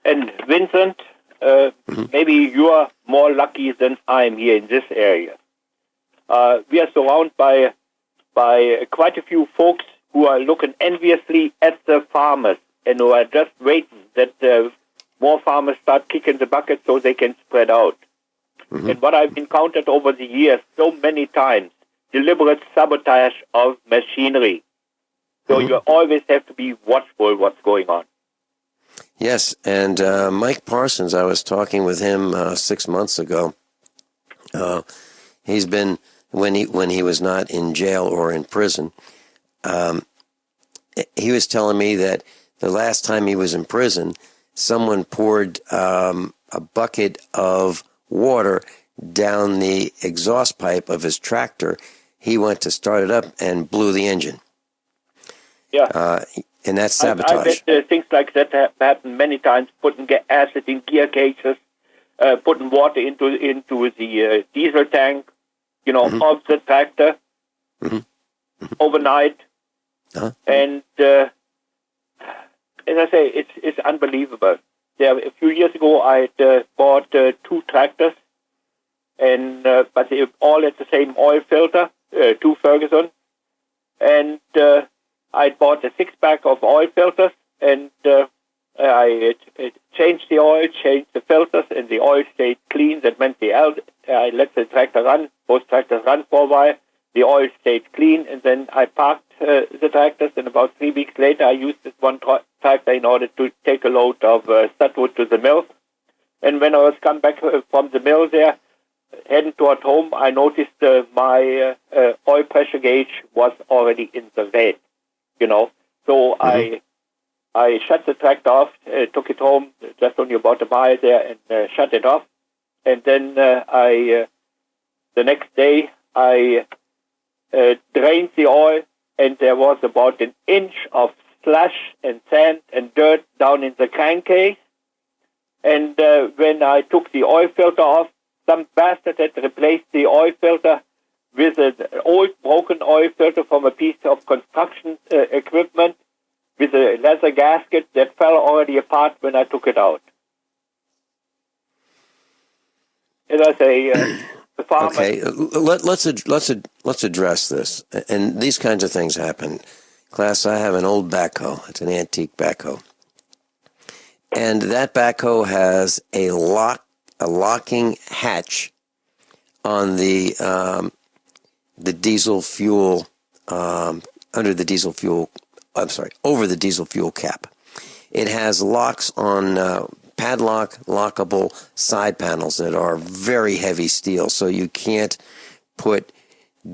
And Vincent, maybe you are more lucky than I am here in this area. We are surrounded by quite a few folks who are looking enviously at the farmers and who are just waiting that more farmers start kicking the bucket so they can spread out. Mm-hmm. And what I've encountered over the years so many times, deliberate sabotage of machinery. So you always have to be watchful what's going on. Yes, and Mike Parsons, I was talking with him 6 months ago. He's been, when he was not in jail or in prison, he was telling me that the last time he was in prison, someone poured a bucket of water down the exhaust pipe of his tractor. He went to start it up and blew the engine. Yeah. And that's sabotage. I bet things like that happen many times, putting acid in gear cases, putting water into the diesel tank, of the tractor overnight. Uh-huh. And as I say, it's unbelievable. A few years ago, I had bought 2 tractors, but they all had the same oil filter, 2 Ferguson, and I bought a 6-pack of oil filters, and I changed the oil, changed the filters, and the oil stayed clean. That meant I let the tractor run, both tractors run for a while. The oil stayed clean, and then I parked the tractors, and about 3 weeks later, I used this one tractor in order to take a load of studwood to the mill. And when I was come back from the mill there, heading toward home, I noticed my oil pressure gauge was already in the red. So I shut the tractor off, took it home, just only about a mile there, and shut it off. And then the next day, I drained the oil, and there was about an inch of slush and sand and dirt down in the crankcase. And when I took the oil filter off, some bastard had replaced the oil filter with an old broken oil filter from a piece of construction equipment with a leather gasket that fell already apart when I took it out. As I say, the farmer... Okay, let's address this. And these kinds of things happen. Class, I have an old backhoe. It's an antique backhoe. And that backhoe has a locking hatch on the diesel fuel, over the diesel fuel cap. It has locks on lockable side panels that are very heavy steel, so you can't put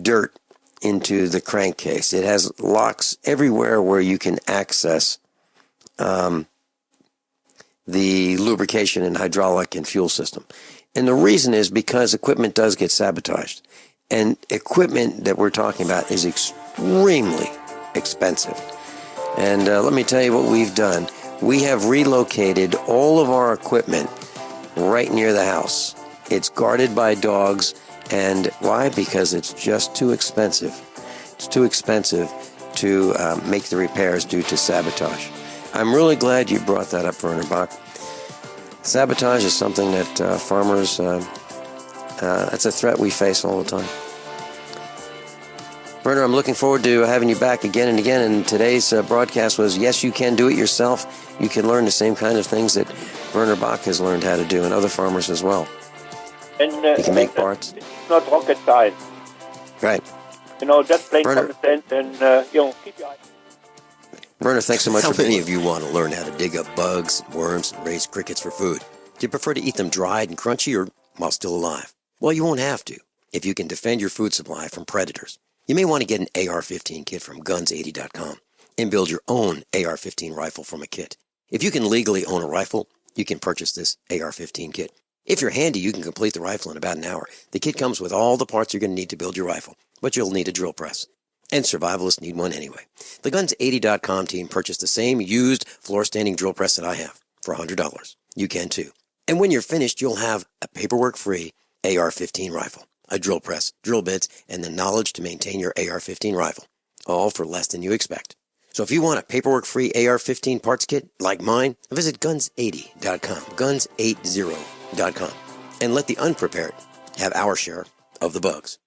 dirt into the crankcase. It has locks everywhere where you can access the lubrication and hydraulic and fuel system. And the reason is because equipment does get sabotaged. And equipment that we're talking about is extremely expensive. And let me tell you what we've done. We have relocated all of our equipment right near the house. It's guarded by dogs. And why? Because it's just too expensive. It's too expensive to make the repairs due to sabotage. I'm really glad you brought that up, Werner Bach. Sabotage is something that farmers, that's a threat we face all the time. Werner, I'm looking forward to having you back again and again. And today's broadcast was, yes, you can do it yourself. You can learn the same kind of things that Werner Bach has learned how to do, and other farmers as well. And you can make parts. It's not rocket science. Right. Just plain common sense, and keep your eyes. Werner, thanks so much. How many of you want to learn how to dig up bugs, worms, and raise crickets for food? Do you prefer to eat them dried and crunchy or while still alive? Well, you won't have to if you can defend your food supply from predators. You may want to get an AR-15 kit from guns80.com and build your own AR-15 rifle from a kit. If you can legally own a rifle, you can purchase this AR-15 kit. If you're handy, you can complete the rifle in about an hour. The kit comes with all the parts you're going to need to build your rifle, but you'll need a drill press. And survivalists need one anyway. The Guns80.com team purchased the same used floor-standing drill press that I have for $100. You can too. And when you're finished, you'll have a paperwork-free AR-15 rifle, a drill press, drill bits, and the knowledge to maintain your AR-15 rifle, all for less than you expect. So if you want a paperwork-free AR-15 parts kit like mine, visit Guns80.com, Guns80.com, and let the unprepared have our share of the bugs.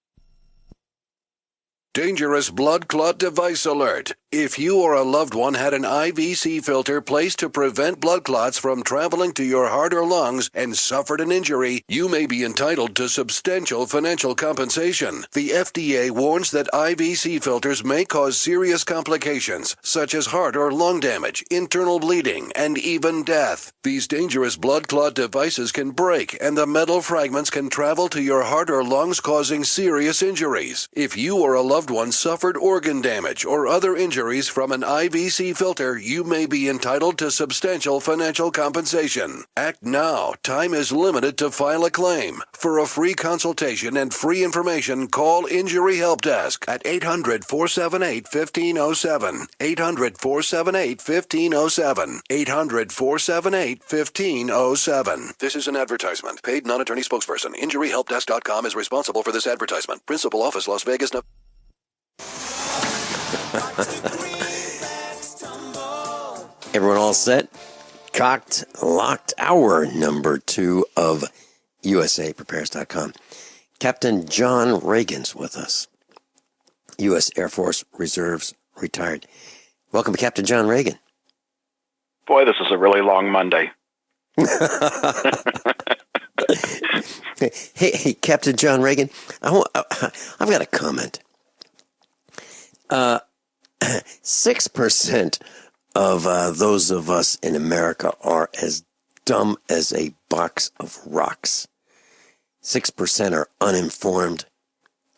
Dangerous blood clot device alert. If you or a loved one had an IVC filter placed to prevent blood clots from traveling to your heart or lungs and suffered an injury, you may be entitled to substantial financial compensation. The FDA warns that IVC filters may cause serious complications, such as heart or lung damage, internal bleeding, and even death. These dangerous blood clot devices can break, and the metal fragments can travel to your heart or lungs, causing serious injuries. If you or a loved one suffered organ damage or other injuries from an IVC filter, you may be entitled to substantial financial compensation. Act now. Time is limited to file a claim. For a free consultation and free information, call Injury Help Desk at 800-478-1507. 800-478-1507. 800-478-1507. This is an advertisement. Paid non-attorney spokesperson. InjuryHelpDesk.com is responsible for this advertisement. Principal office, Las Vegas, Nevada. Everyone all set? Cocked, locked, hour number 2 of USAPrepares.com. Captain John Regan's with us. U.S. Air Force Reserves, retired. Welcome, Captain John Regan. Boy, this is a really long Monday. Hey, Captain John Regan, I've got a comment. 6% of those of us in America are as dumb as a box of rocks. 6% are uninformed.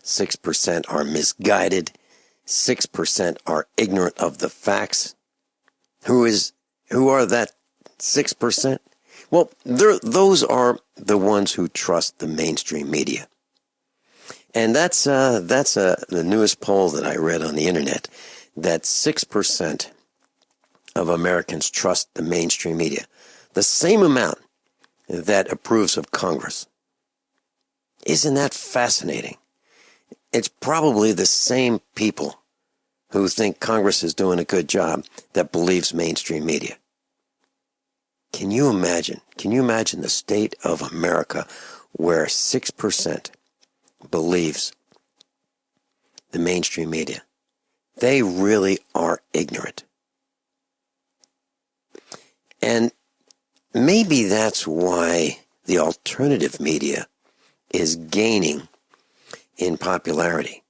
6% are misguided. 6% are ignorant of the facts. Who are that 6%? Well, those are the ones who trust the mainstream media. And that's the newest poll that I read on the internet, that 6% of Americans trust the mainstream media. The same amount that approves of Congress. Isn't that fascinating? It's probably the same people who think Congress is doing a good job that believes mainstream media. Can you imagine? Can you imagine the state of America where 6% believes the mainstream media? They really are ignorant. And maybe that's why the alternative media is gaining in popularity.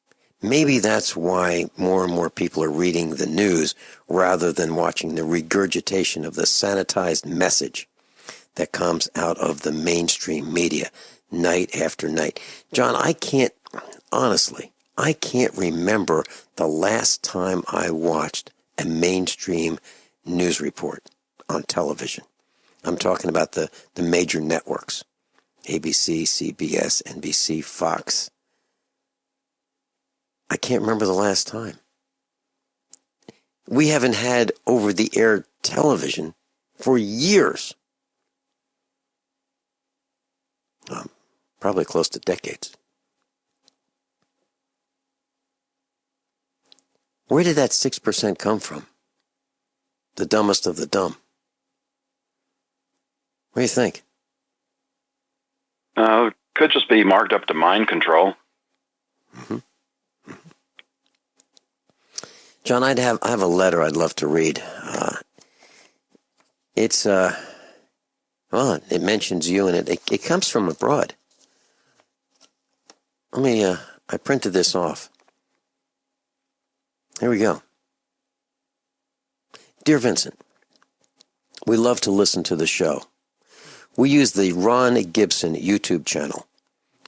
Maybe that's why more and more people are reading the news rather than watching the regurgitation of the sanitized message that comes out of the mainstream media night after night. John, I can't remember the last time I watched a mainstream news report on television. I'm talking about the major networks, ABC, CBS, NBC, Fox. I can't remember the last time. We haven't had over-the-air television for years. Probably close to decades. Where did that 6% come from? The dumbest of the dumb. What do you think? Could just be marked up to mind control. Mm-hmm. John, I have a letter I'd love to read. It mentions you in it. It comes from abroad. I printed this off. Here we go. Dear Vincent, we love to listen to the show. We use the Ron Gibson YouTube channel,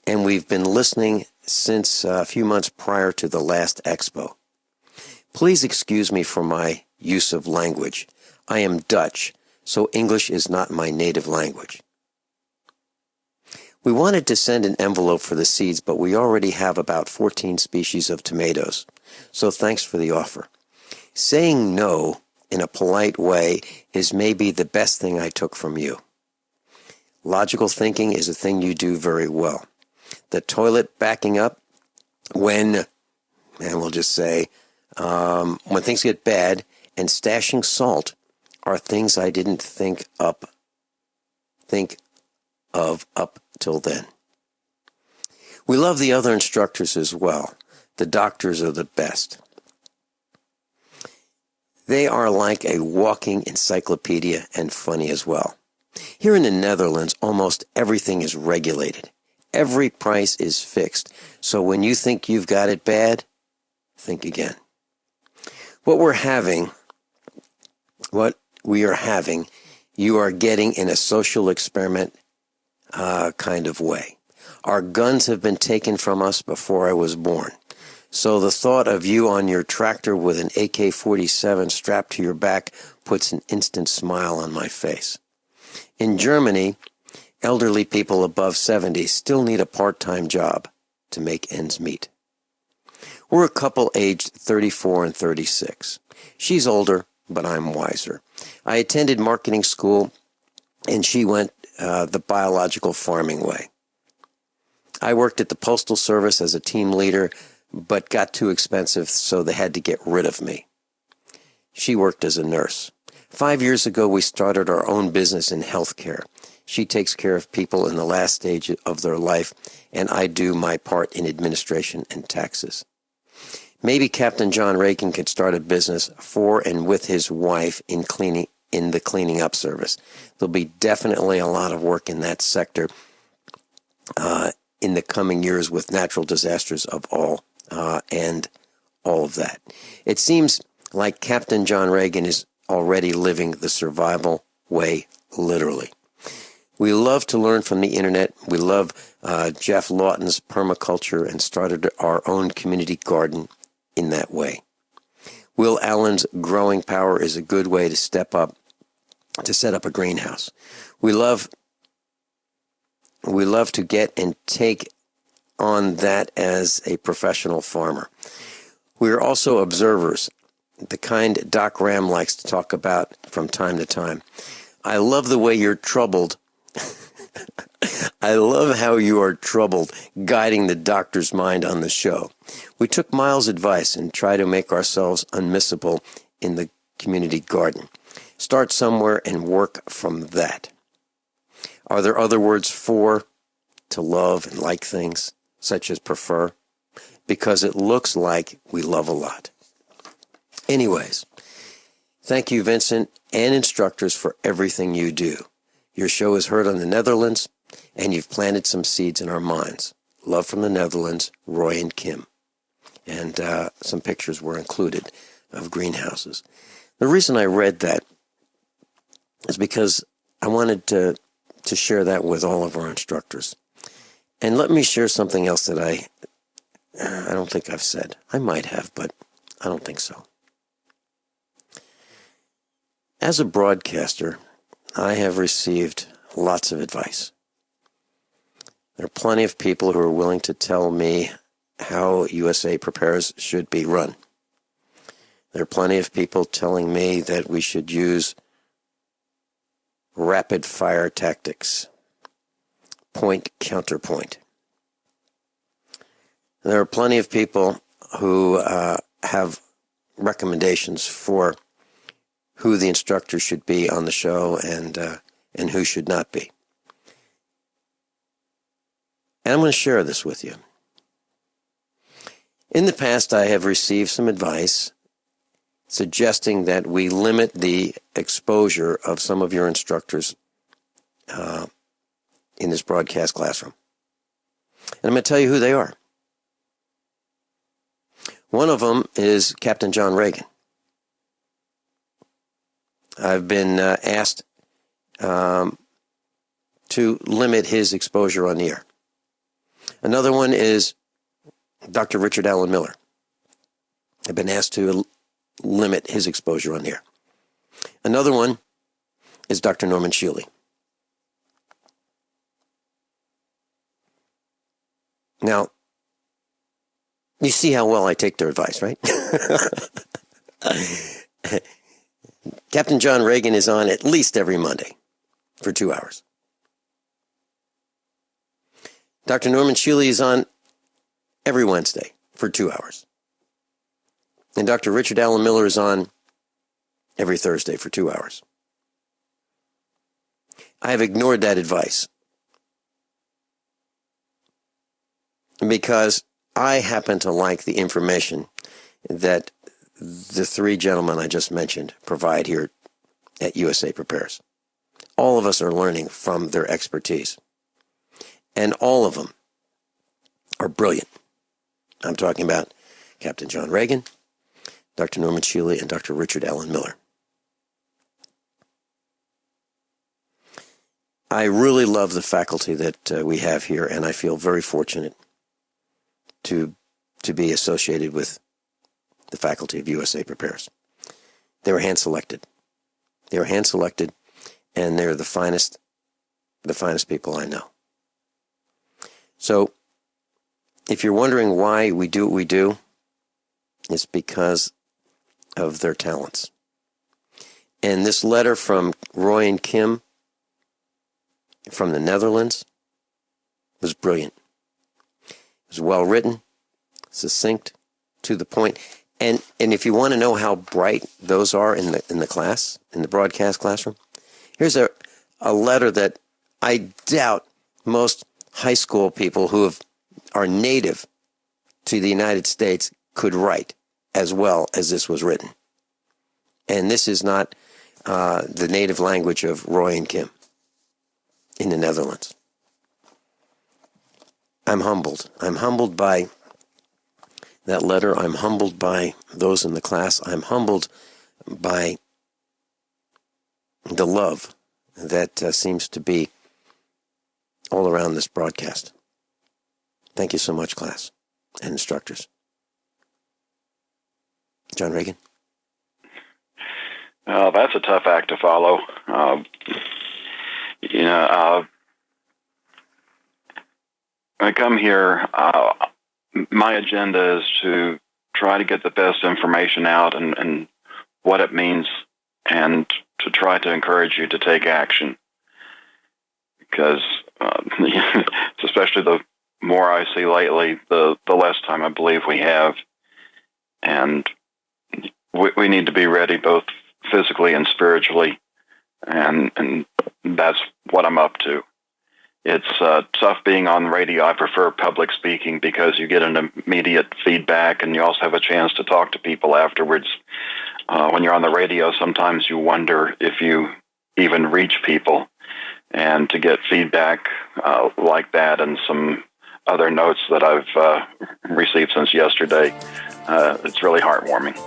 and we've been listening since a few months prior to the last expo. Please excuse me for my use of language. I am Dutch, so English is not my native language. We wanted to send an envelope for the seeds, but we already have about 14 species of tomatoes, so thanks for the offer. Saying no in a polite way is maybe the best thing I took from you. Logical thinking is a thing you do very well. The toilet backing up when, and we'll just say, when things get bad, and stashing salt are things I didn't think of up till then. We love the other instructors as well. The doctors are the best. They are like a walking encyclopedia and funny as well. Here in the Netherlands, almost everything is regulated. Every price is fixed. So when you think you've got it bad, think again. What we are having, you are getting in a social experiment kind of way. Our guns have been taken from us before I was born. So the thought of you on your tractor with an AK-47 strapped to your back puts an instant smile on my face. In Germany, elderly people above 70 still need a part-time job to make ends meet. We're a couple aged 34 and 36. She's older, but I'm wiser. I attended marketing school, and she went the biological farming way. I worked at the Postal Service as a team leader, but got too expensive, so they had to get rid of me. She worked as a nurse. 5 years ago, we started our own business in healthcare. She takes care of people in the last stage of their life, and I do my part in administration and taxes. Maybe Captain John Regan could start a business for and with his wife in the cleaning up service. There'll be definitely a lot of work in that sector in the coming years with natural disasters of all and all of that. It seems like Captain John Regan is already living the survival way, literally. We love to learn from the internet. We love Jeff Lawton's permaculture and started our own community garden in that way. Will Allen's growing power is a good way to set up a greenhouse. We love to get and take on that as a professional farmer. We are also observers, the kind Doc Ram likes to talk about from time to time. I love the way you're troubled. I love how you are troubled guiding the doctor's mind on the show. We took Miles' advice and try to make ourselves unmissable in the community garden. Start somewhere and work from that. Are there other words for, to love and like things, such as prefer? Because it looks like we love a lot. Anyways, thank you, Vincent, and instructors for everything you do. Your show is heard in the Netherlands, and you've planted some seeds in our minds. Love from the Netherlands, Roy and Kim. And some pictures were included of greenhouses. The reason I read that is because I wanted to share that with all of our instructors. And let me share something else that I don't think I've said. I might have, but I don't think so. As a broadcaster, I have received lots of advice. There are plenty of people who are willing to tell me how USA Prepares should be run. There are plenty of people telling me that we should use rapid-fire tactics, point, counterpoint. There are plenty of people who have recommendations for who the instructor should be on the show and and who should not be. And I'm going to share this with you. In the past, I have received some advice suggesting that we limit the exposure of some of your instructors in this broadcast classroom. And I'm going to tell you who they are. One of them is Captain John Regan. I've been asked to limit his exposure on the air. Another one is Dr. Richard Allen Miller. I've been asked to limit his exposure on the air. Another one is Dr. Norman Shealy. Now, you see how well I take their advice, right? Captain John Regan is on at least every Monday for 2 hours. Dr. Norman Shealy is on every Wednesday for 2 hours. And Dr. Richard Allen Miller is on every Thursday for 2 hours. I have ignored that advice because I happen to like the information that the three gentlemen I just mentioned provide here at USA Prepares. All of us are learning from their expertise. And all of them are brilliant. I'm talking about Captain John Regan, Dr. Norman Shealy, and Dr. Richard Allen Miller. I really love the faculty that we have here, and I feel very fortunate to be associated with the faculty of USA Prepares. They were hand-selected. They were hand-selected, and they're the finest people I know. So, if you're wondering why we do what we do, it's because of their talents. And this letter from Roy and Kim from the Netherlands was brilliant. It was well written, succinct, to the point. And if you want to know how bright those are in the class, in the broadcast classroom, here's a letter that I doubt most high school people who are native to the United States could write as well as this was written. And this is not the native language of Roy and Kim in the Netherlands. I'm humbled. I'm humbled by that letter. I'm humbled by those in the class. I'm humbled by the love that seems to be all around this broadcast. Thank you so much, class and instructors. John Regan? That's a tough act to follow. When I come here, my agenda is to try to get the best information out and what it means, and to try to encourage you to take action. Because especially the more I see lately, the less time I believe we have. And we need to be ready both physically and spiritually. And that's what I'm up to. It's tough being on the radio. I prefer public speaking because you get an immediate feedback, and you also have a chance to talk to people afterwards. When you're on the radio, sometimes you wonder if you even reach people. And to get feedback like that and some other notes that I've received since yesterday, it's really heartwarming.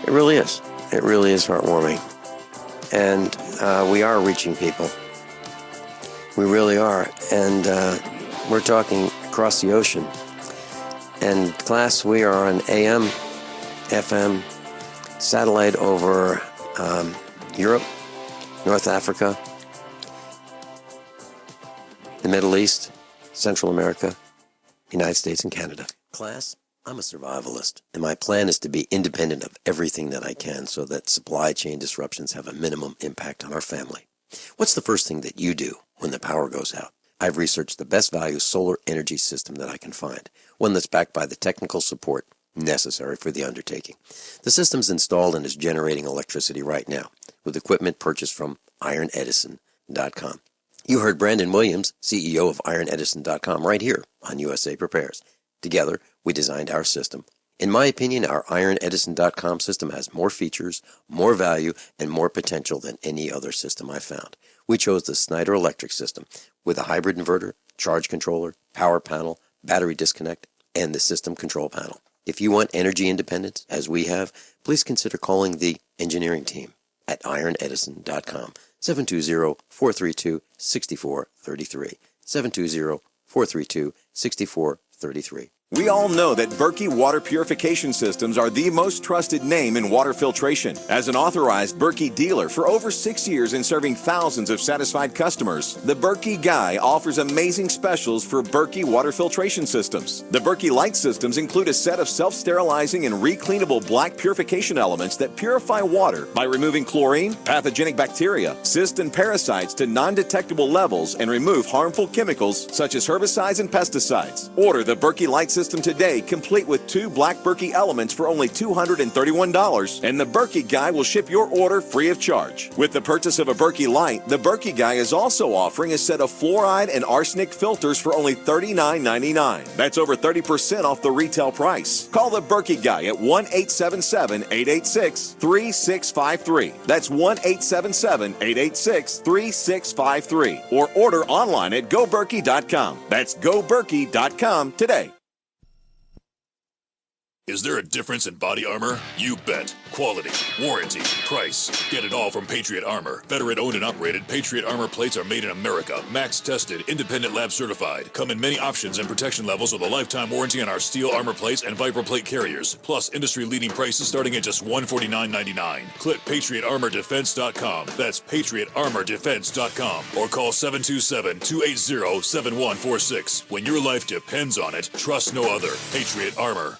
It really is. It really is heartwarming. And we are reaching people. We really are. And we're talking across the ocean. And class, we are on AM, FM, satellite over Europe, North Africa, the Middle East, Central America, United States, and Canada. Class, I'm a survivalist, and my plan is to be independent of everything that I can so that supply chain disruptions have a minimum impact on our family. What's the first thing that you do when the power goes out? I've researched the best value solar energy system that I can find, one that's backed by the technical support necessary for the undertaking. The system's installed and is generating electricity right now, with equipment purchased from IronEdison.com. You heard Brandon Williams, CEO of IronEdison.com, right here on USA Prepares. Together, we designed our system. In my opinion, our IronEdison.com system has more features, more value, and more potential than any other system I've found. We chose the Snyder Electric system with a hybrid inverter, charge controller, power panel, battery disconnect, and the system control panel. If you want energy independence, as we have, please consider calling the engineering team at IronEdison.com, 720-432-6433, 720-432-6433. We all know that Berkey water purification systems are the most trusted name in water filtration. As an authorized Berkey dealer for over 6 years and serving thousands of satisfied customers, the Berkey Guy offers amazing specials for Berkey water filtration systems. The Berkey Light systems include a set of self-sterilizing and recleanable black purification elements that purify water by removing chlorine, pathogenic bacteria, cysts, and parasites to non-detectable levels and remove harmful chemicals such as herbicides and pesticides. Order the Berkey Light system today, complete with 2 black Berkey elements for only $231, and the Berkey Guy will ship your order free of charge. With the purchase of a Berkey Light, the Berkey Guy is also offering a set of fluoride and arsenic filters for only $39.99. That's over 30% off the retail price. Call the Berkey Guy at 1-877-886-3653. That's 1-877-886-3653. Or order online at goberkey.com. That's goberkey.com today. Is there a difference in body armor? You bet. Quality, warranty, price. Get it all from Patriot Armor. Veteran-owned and operated, Patriot Armor plates are made in America. Max-tested, independent lab certified. Come in many options and protection levels with a lifetime warranty on our steel armor plates and Viper plate carriers. Plus, industry-leading prices starting at just $149.99. Click PatriotArmorDefense.com. That's PatriotArmorDefense.com. Or call 727-280-7146. When your life depends on it, trust no other. Patriot Armor.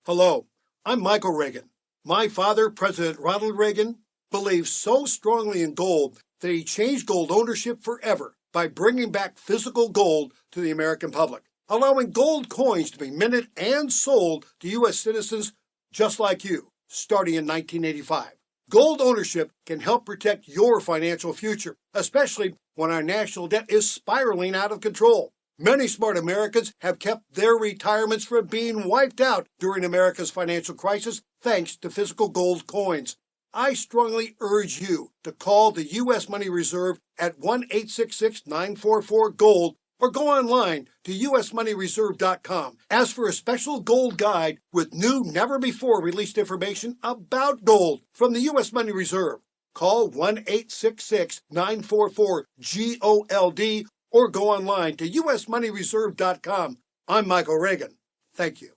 Hello, I'm Michael Regan. My father, President Ronald Reagan, believed so strongly in gold that he changed gold ownership forever by bringing back physical gold to the American public, allowing gold coins to be minted and sold to U.S. citizens just like you, starting in 1985. Gold ownership can help protect your financial future, especially when our national debt is spiraling out of control. Many smart Americans have kept their retirements from being wiped out during America's financial crisis thanks to physical gold coins. I strongly urge you to call the U.S. Money Reserve at 1-866-944-GOLD or go online to usmoneyreserve.com. Ask for a special gold guide with new, never-before-released information about gold from the U.S. Money Reserve. Call 1-866-944-GOLD or go online to usmoneyreserve.com. I'm Michael Reagan. Thank you.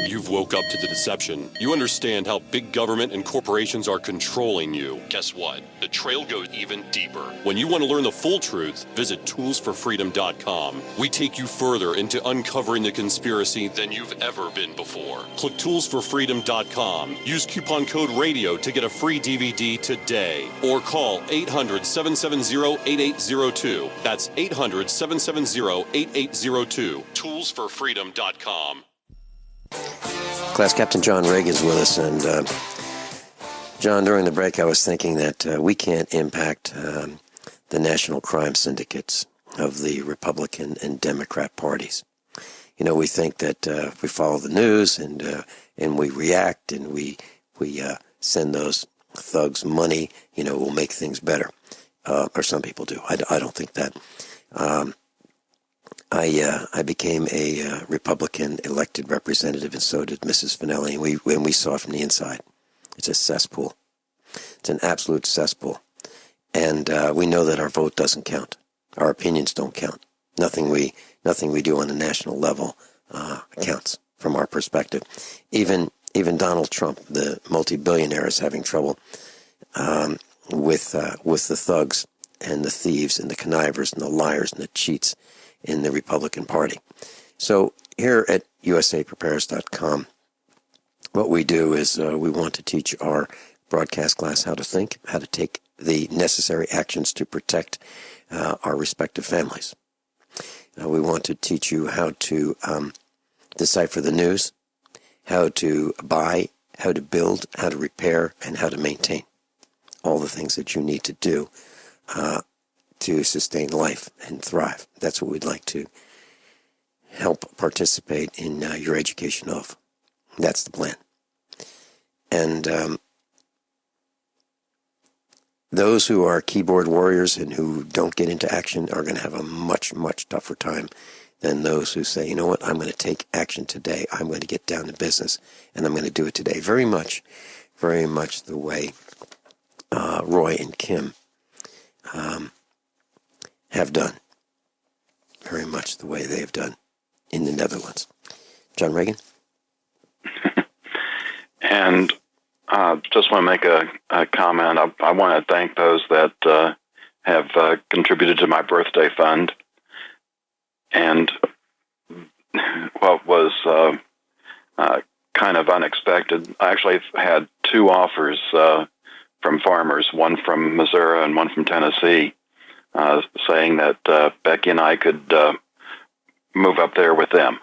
You've woke up to the deception. You understand how big government and corporations are controlling you. Guess what? The trail goes even deeper. When you want to learn the full truth, visit toolsforfreedom.com. We take you further into uncovering the conspiracy than you've ever been before. Click toolsforfreedom.com. Use coupon code RADIO to get a free DVD today. Or call 800-770-8802. That's 800-770-8802. Toolsforfreedom.com. Class Captain John Reagan is with us, and John, during the break I was thinking that we can't impact the national crime syndicates of the Republican and Democrat parties. You know, we think that if we follow the news and we react and we send those thugs money, you know, we'll make things better. Or some people do. I don't think that. I became a Republican elected representative, and so did Mrs. Finelli, and we saw it from the inside. It's a cesspool. It's an absolute cesspool. And we know that our vote doesn't count. Our opinions don't count. Nothing we do on the national level counts from our perspective. Even Donald Trump, the multi-billionaire, is having trouble with the thugs and the thieves and the connivers and the liars and the cheats in the Republican Party. So here at usaprepares.com, what we do is we want to teach our broadcast class how to think, how to take the necessary actions to protect our respective families. We want to teach you how to decipher the news, how to buy, how to build, how to repair, and how to maintain. all the things that you need to do to sustain life and thrive. That's what we'd like to help participate in your education of. That's the plan. And those who are keyboard warriors and who don't get into action are going to have a much, much tougher time than those who say, you know what, I'm going to take action today. I'm going to get down to business, and I'm going to do it today. Very much the way Roy and Kim have done. Very much the way they have done in the Netherlands. John Regan? And just want to make a comment. I want to thank those that have contributed to my birthday fund. And what was kind of unexpected, I actually had two offers from farmers, one from Missouri and one from Tennessee, saying that Becky and I could move up there with them.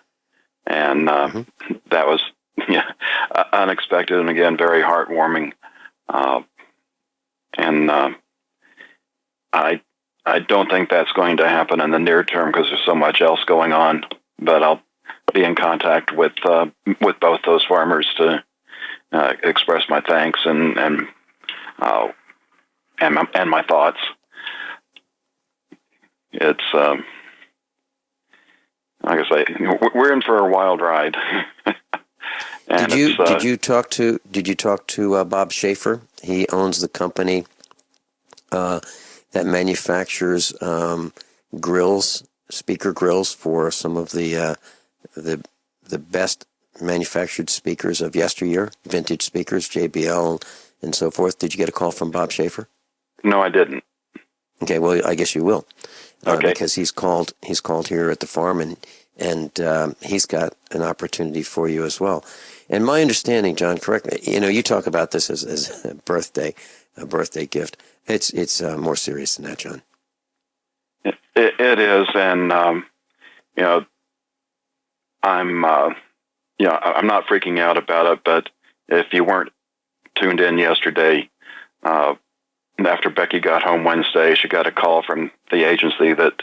And that was unexpected and, again, very heartwarming. And I don't think that's going to happen in the near term because there's so much else going on. But I'll be in contact with both those farmers to express my thanks and my thoughts. It's like I say, we're in for a wild ride. Did you talk to Bob Schaefer? He owns the company that manufactures grills, speaker grills for some of the best manufactured speakers of yesteryear, vintage speakers, JBL and so forth. Did you get a call from Bob Schaefer? No, I didn't. Okay, well, I guess you will. Okay. Because he's called here at the farm, and he's got an opportunity for you as well. And my understanding, John, correct me, you talk about this as a birthday gift. It's more serious than that, John. It is, and I'm not freaking out about it. But if you weren't tuned in yesterday, after Becky got home Wednesday, she got a call from the agency that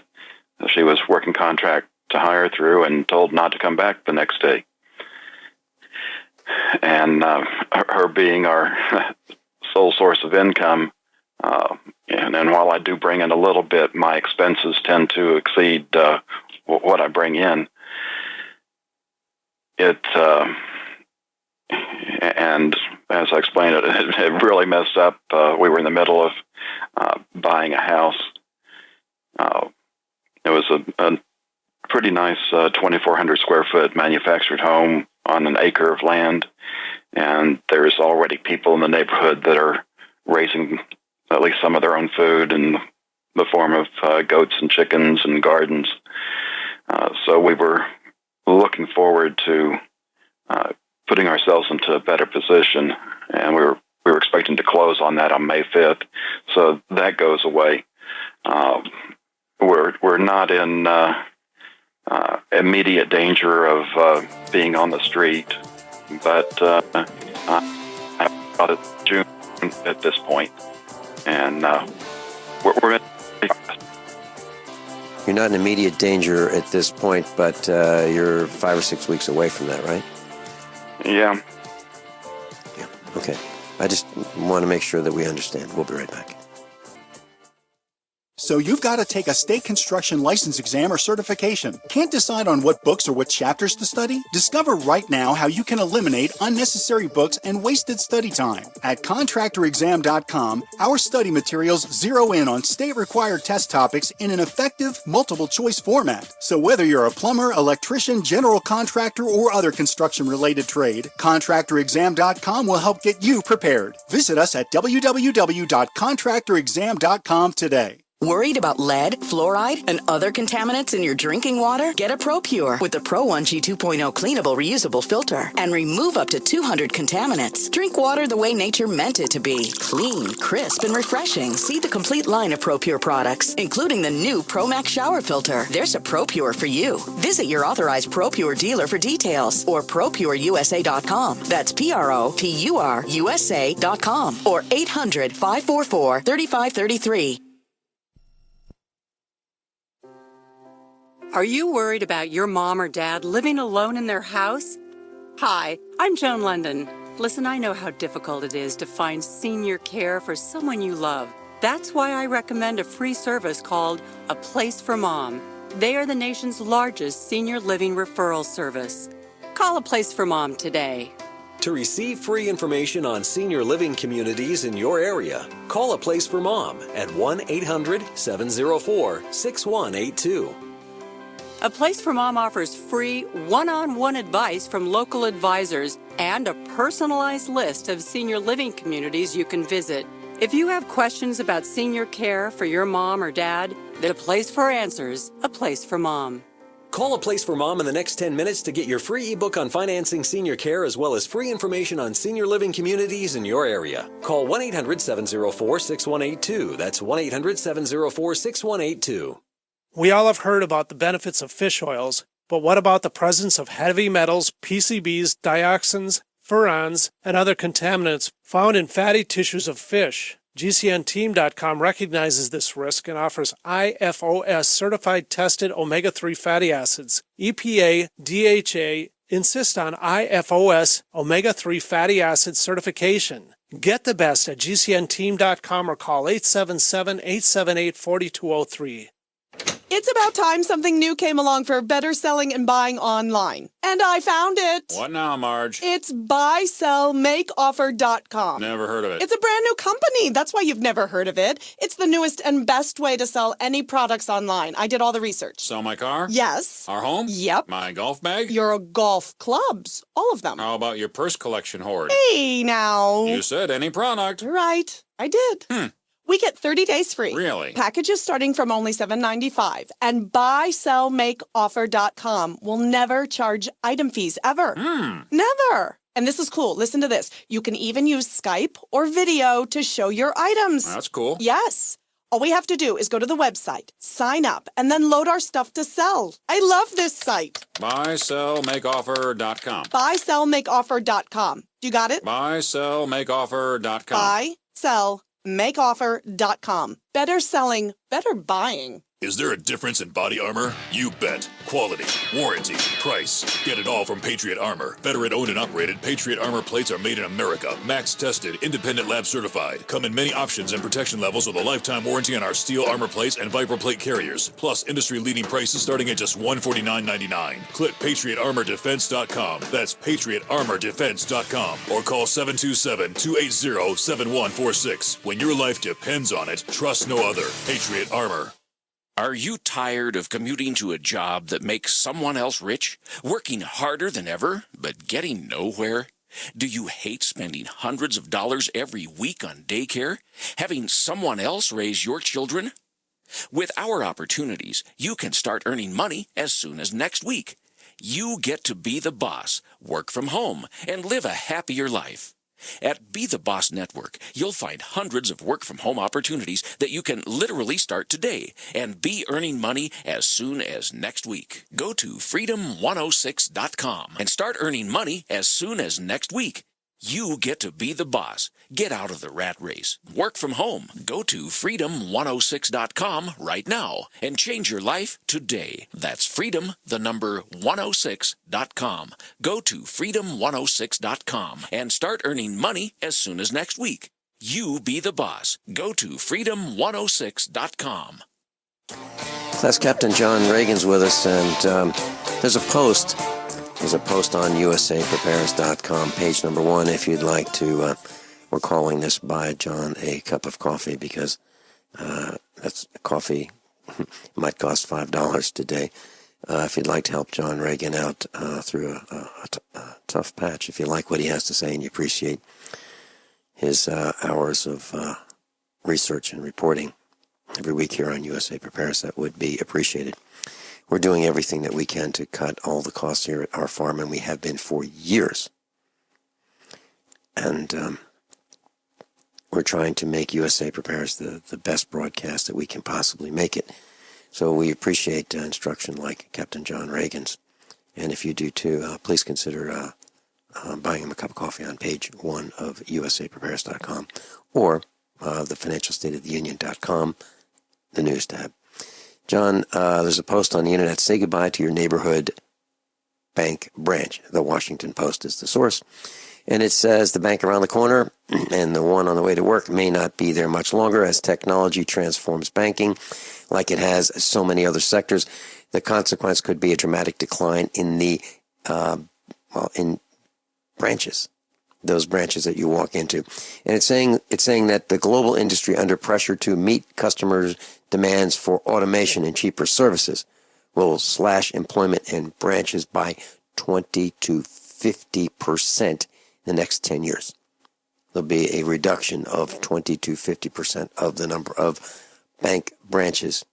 she was working contract to hire through, and told not to come back the next day. And her being our sole source of income. And while I do bring in a little bit, my expenses tend to exceed what I bring in. And as I explained, it really messed up. We were in the middle of buying a house. It was a pretty nice 2,400 square foot manufactured home on an acre of land. And there's already people in the neighborhood that are raising at least some of their own food in the form of goats and chickens and gardens. So we were looking forward to putting ourselves into a better position, and we were expecting to close on that on May 5th. So that goes away. We're not in immediate danger of being on the street, but I'm about at June at this point. And we're in. You're not in immediate danger at this point, but you're 5 or 6 weeks away from that, right? Yeah. Yeah. Okay. I just want to make sure that we understand. We'll be right back. So you've got to take a state construction license exam or certification. Can't decide on what books or what chapters to study? Discover right now how you can eliminate unnecessary books and wasted study time. At contractorexam.com, our study materials zero in on state-required test topics in an effective, multiple-choice format. So whether you're a plumber, electrician, general contractor, or other construction-related trade, contractorexam.com will help get you prepared. Visit us at www.contractorexam.com today. Worried about lead, fluoride, and other contaminants in your drinking water? Get a ProPure with the Pro 1G 2.0 cleanable reusable filter and remove up to 200 contaminants. Drink water the way nature meant it to be. Clean, crisp, and refreshing. See the complete line of ProPure products, including the new ProMax shower filter. There's a ProPure for you. Visit your authorized ProPure dealer for details or ProPureUSA.com. That's ProPureUSA.com or 800-544-3533. Are you worried about your mom or dad living alone in their house? Hi, I'm Joan London. Listen, I know how difficult it is to find senior care for someone you love. That's why I recommend a free service called A Place for Mom. They are the nation's largest senior living referral service. Call A Place for Mom today. To receive free information on senior living communities in your area, call A Place for Mom at 1-800-704-6182. A Place for Mom offers free one-on-one advice from local advisors and a personalized list of senior living communities you can visit. If you have questions about senior care for your mom or dad, then A Place for Answers, A Place for Mom. Call A Place for Mom in the next 10 minutes to get your free ebook on financing senior care as well as free information on senior living communities in your area. Call 1-800-704-6182. That's 1-800-704-6182. We all have heard about the benefits of fish oils, but what about the presence of heavy metals, PCBs, dioxins, furans, and other contaminants found in fatty tissues of fish? GCNteam.com recognizes this risk and offers IFOS certified tested omega-3 fatty acids. EPA, DHA insist on IFOS omega-3 fatty acid certification. Get the best at GCNteam.com or call 877-878-4203. It's about time something new came along for better selling and buying online. And I found it. What now, Marge? It's buysellmakeoffer.com. Never heard of it. It's a brand new company. That's why you've never heard of it. It's the newest and best way to sell any products online. I did all the research. Sell my car? Yes. Our home? Yep. My golf bag? Your golf clubs. All of them. How about your purse collection hoard? Hey, now. You said any product. Right. I did. We get 30 days free. Really? Packages starting from only $7.95. And buysellmakeoffer.com will never charge item fees, ever. Never. And this is cool. Listen to this. You can even use Skype or video to show your items. That's cool. Yes. All we have to do is go to the website, sign up, and then load our stuff to sell. I love this site. Buysellmakeoffer.com. Buysellmakeoffer.com. You got it? Buysellmakeoffer.com. Buysellmakeoffer.com. Better selling, better buying. Is there a difference in body armor? You bet. Quality, warranty, price. Get it all from Patriot Armor. Veteran owned and operated, Patriot Armor plates are made in America. Max tested, independent lab certified. Come in many options and protection levels with a lifetime warranty on our steel armor plates and Viper plate carriers. Plus industry leading prices starting at just $149.99. Click PatriotArmorDefense.com. That's PatriotArmorDefense.com. Or call 727-280-7146. When your life depends on it, trust no other. Patriot Armor. Are you tired of commuting to a job that makes someone else rich? Working harder than ever, but getting nowhere? Do you hate spending hundreds of dollars every week on daycare? Having someone else raise your children? With our opportunities, you can start earning money as soon as next week. You get to be the boss, work from home, and live a happier life. At Be the Boss Network, you'll find hundreds of work-from-home opportunities that you can literally start today and be earning money as soon as next week. Go to freedom106.com and start earning money as soon as next week. You get to be the boss. Get out of the rat race. Work from home. Go to freedom106.com right now and change your life today. That's freedom106.com. Go to freedom106.com and start earning money as soon as next week. You be the boss. Go to freedom106.com. Class Captain John Regan's with us, and there's a post. There's a post on usaprepares.com, page number 1, if you'd like to, we're calling this Buy John a Cup of Coffee, because that's coffee might cost $5 today. If you'd like to help John Regan out through a tough patch, if you like what he has to say and you appreciate his hours of research and reporting every week here on USA Prepares, that would be appreciated. We're doing everything that we can to cut all the costs here at our farm, and we have been for years. And we're trying to make USA Prepares the best broadcast that we can possibly make it. So we appreciate instruction like Captain John Reagan's. And if you do too, please consider buying him a cup of coffee on page 1 of usaprepares.com or the financialstateoftheunion.com, the news tab. John, there's a post on the internet, say goodbye to your neighborhood bank branch. The Washington Post is the source. And it says the bank around the corner and the one on the way to work may not be there much longer as technology transforms banking like it has so many other sectors. The consequence could be a dramatic decline in the, in branches, those branches that you walk into. And it's saying that the global industry under pressure to meet customers' demands for automation and cheaper services will slash employment in branches by 20 to 50% the next 10 years. There'll be a reduction of 20 to 50% of the number of bank branches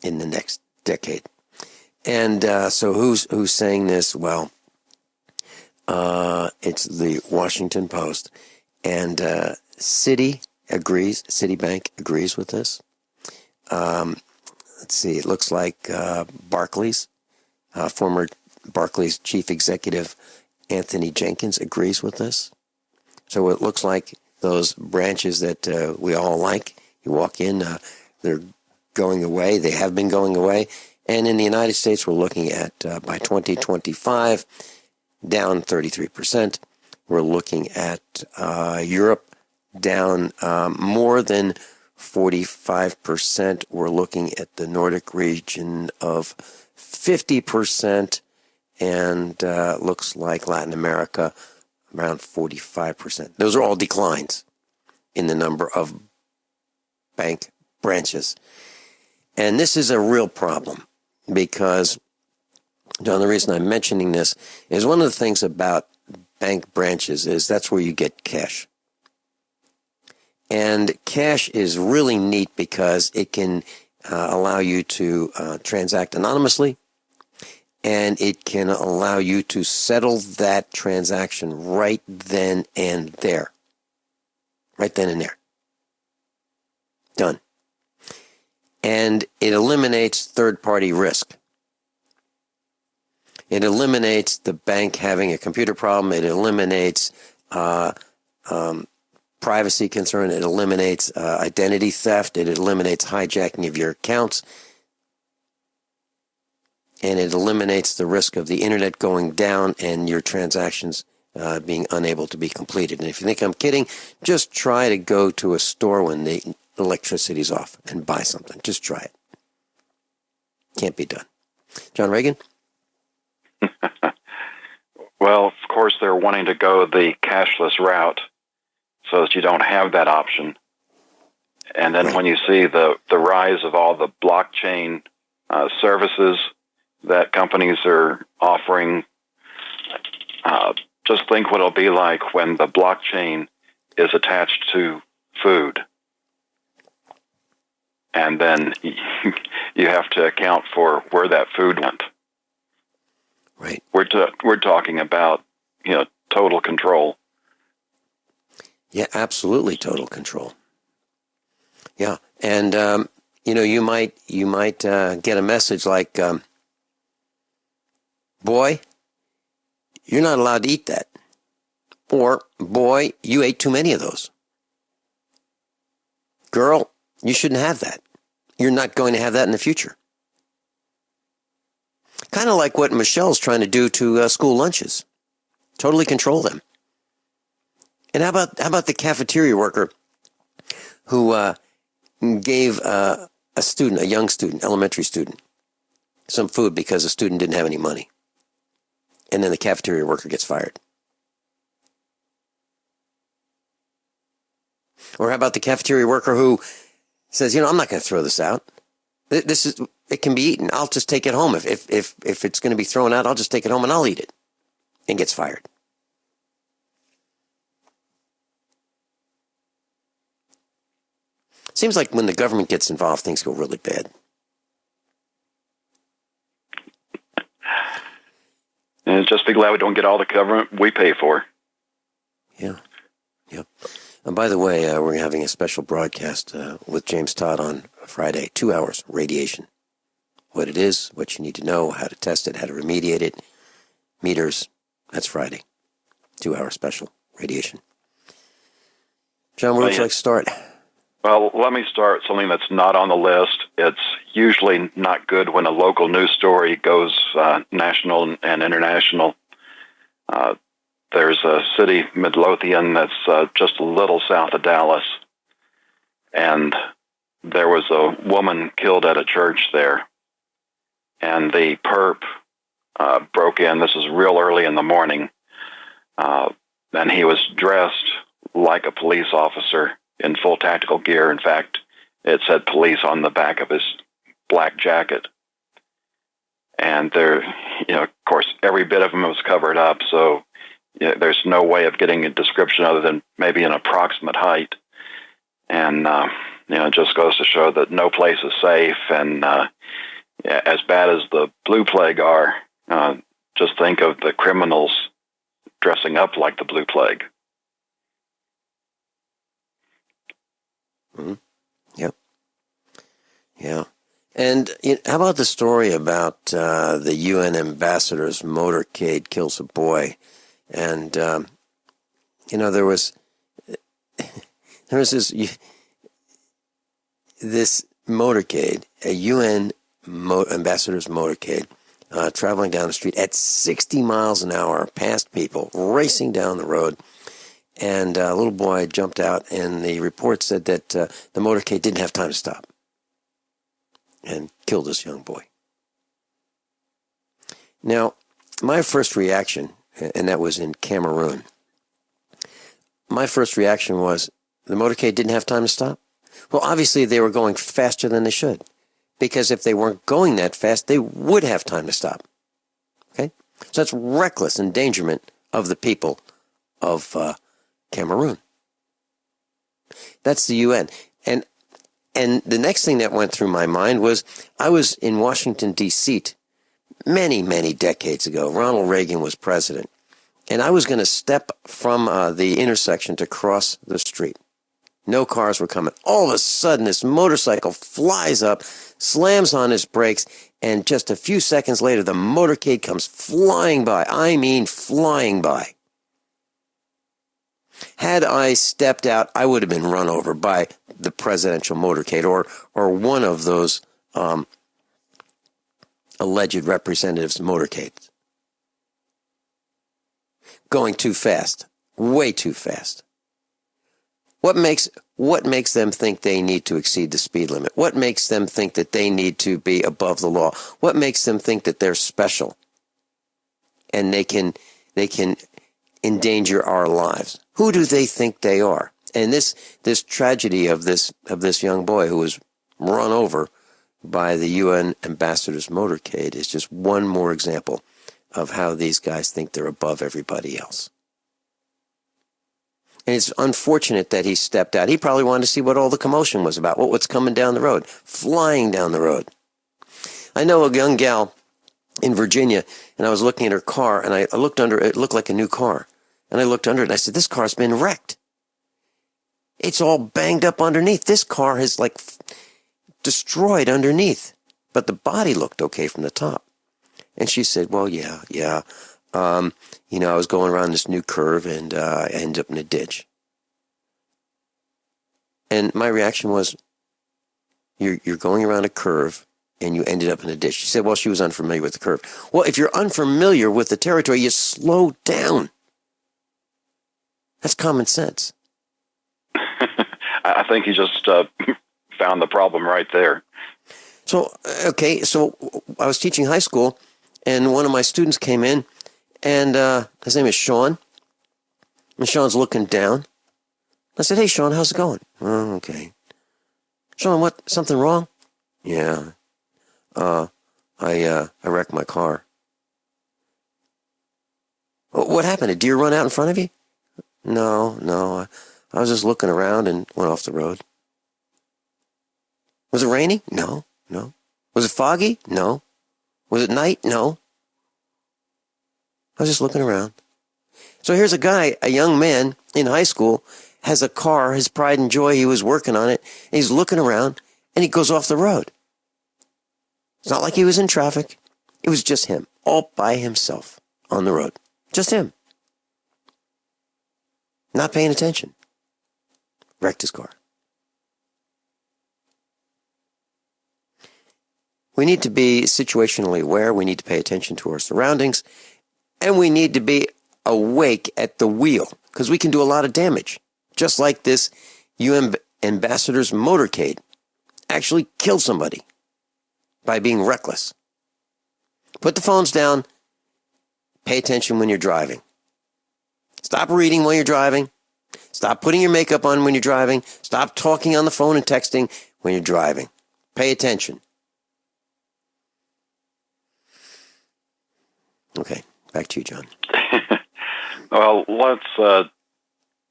in the next decade. And so who's saying this? Well, it's the Washington Post. And Citibank agrees with this. Let's see, it looks like Barclays, former Barclays chief executive Anthony Jenkins agrees with this. So it looks like those branches that we all like, you walk in, they're going away. They have been going away. And in the United States, we're looking at, by 2025, down 33%. We're looking at Europe down more than 45%. We're looking at the Nordic region of 50%. And looks like Latin America around 45%. Those are all declines in the number of bank branches. And this is a real problem because, John, the reason I'm mentioning this is one of the things about bank branches is that's where you get cash. And cash is really neat because it can allow you to transact anonymously. And it can allow you to settle that transaction right then and there. Right then and there. Done. And it eliminates third-party risk. It eliminates the bank having a computer problem. It eliminates privacy concern. It eliminates identity theft. It eliminates hijacking of your accounts. And it eliminates the risk of the internet going down and your transactions being unable to be completed. And if you think I'm kidding, just try to go to a store when the electricity's off and buy something. Just try it. Can't be done. John Regan? Well, of course, they're wanting to go the cashless route so that you don't have that option. And then when you see the rise of all the blockchain services that companies are offering, just think what it'll be like when the blockchain is attached to food. And then you have to account for where that food went. Right. We're talking about, total control. Yeah, absolutely total control. Yeah. And, you might get a message like, boy, you're not allowed to eat that. Or, boy, you ate too many of those. Girl, you shouldn't have that. You're not going to have that in the future. Kind of like what Michelle's trying to do to school lunches. Totally control them. And how about the cafeteria worker who gave a young student, elementary student, some food because the student didn't have any money. And then the cafeteria worker gets fired. Or how about the cafeteria worker who says, I'm not going to throw this out. It can be eaten. I'll just take it home. If it's going to be thrown out, I'll just take it home and I'll eat it. And gets fired. Seems like when the government gets involved, things go really bad. And just be glad we don't get all the government we pay for. Yeah. Yep. And by the way, we're having a special broadcast with James Todd on Friday, 2 hours, radiation. What it is, what you need to know, how to test it, how to remediate it, meters. That's Friday. 2 hour special, radiation. John, where would you like to start? Well, let me start something that's not on the list. It's usually not good when a local news story goes national and international. There's a city, Midlothian, that's just a little south of Dallas. And there was a woman killed at a church there. And the perp broke in. This is real early in the morning. And he was dressed like a police officer in full tactical gear. In fact, it said police on the back of his black jacket. And there, of course, every bit of him was covered up, so there's no way of getting a description other than maybe an approximate height. And, it just goes to show that no place is safe. And as bad as the blue plague are, just think of the criminals dressing up like the blue plague. Mm-hmm. Yep. Yeah. And how about the story about the UN ambassador's motorcade kills a boy? And, there was this motorcade, a UN ambassador's motorcade, traveling down the street at 60 miles an hour past people, racing down the road. And a little boy jumped out, and the report said that the motorcade didn't have time to stop and killed this young boy. Now, my first reaction, and that was in Cameroon, my first reaction was, the motorcade didn't have time to stop? Well, obviously they were going faster than they should, because if they weren't going that fast, they would have time to stop. Okay? So that's reckless endangerment of the people of Cameroon. That's the UN. And the next thing that went through my mind was, I was in Washington, D.C. many, many decades ago. Ronald Reagan was president. And I was going to step from the intersection to cross the street. No cars were coming. All of a sudden, this motorcycle flies up, slams on his brakes, and just a few seconds later, the motorcade comes flying by. I mean, flying by. Had I stepped out, I would have been run over by the presidential motorcade or one of those alleged representatives' motorcades. Going too fast, way too fast. What makes them think they need to exceed the speed limit? What makes them think that they need to be above the law? What makes them think that they're special and they can endanger our lives? Who do they think they are? And this tragedy of this young boy who was run over by the UN ambassador's motorcade is just one more example of how these guys think they're above everybody else. And it's unfortunate that he stepped out. He probably wanted to see what all the commotion was about, what's coming down the road, flying down the road. I know a young gal in Virginia, and I was looking at her car, and I looked under it. It looked like a new car. And I looked under it, and I said, this car's been wrecked. It's all banged up underneath. This car is like destroyed underneath. But the body looked okay from the top. And she said, well, yeah. I was going around this new curve, and I ended up in a ditch. And my reaction was, you're going around a curve, and you ended up in a ditch. She said, well, she was unfamiliar with the curve. Well, if you're unfamiliar with the territory, you slow down. That's common sense. I think you just found the problem right there. So I was teaching high school, and one of my students came in, and his name is Sean. And Sean's looking down. I said, hey, Sean, how's it going? Oh, okay. Sean, what? Something wrong? Yeah. I wrecked my car. What happened? Did a deer run out in front of you? No. I was just looking around and went off the road. Was it raining? No. Was it foggy? No. Was it night? No. I was just looking around. So here's a guy, a young man in high school, has a car, his pride and joy, he was working on it, and he's looking around, and he goes off the road. It's not like he was in traffic. It was just him, all by himself on the road. Just him. Not paying attention. Wrecked his car. We need to be situationally aware. We need to pay attention to our surroundings. And we need to be awake at the wheel, because we can do a lot of damage. Just like this UN ambassador's motorcade actually killed somebody by being reckless. Put the phones down. Pay attention when you're driving. Stop reading while you're driving. Stop putting your makeup on when you're driving. Stop talking on the phone and texting when you're driving. Pay attention. Okay, back to you, John. Well, let's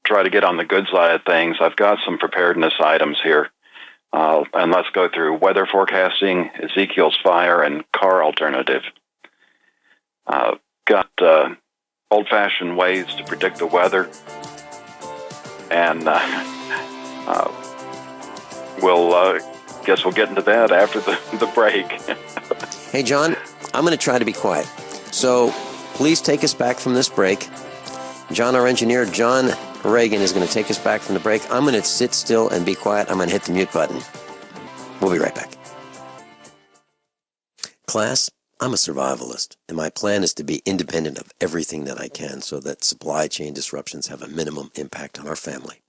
try to get on the good side of things. I've got some preparedness items here. And let's go through weather forecasting, Ezekiel's fire, and car alternative. Got old-fashioned ways to predict the weather. And guess we'll get into that after the break. Hey, John, I'm going to try to be quiet. So please take us back from this break. John, our engineer, John Regan, is going to take us back from the break. I'm going to sit still and be quiet. I'm going to hit the mute button. We'll be right back. Class, I'm a survivalist, and my plan is to be independent of everything that I can so that supply chain disruptions have a minimum impact on our family.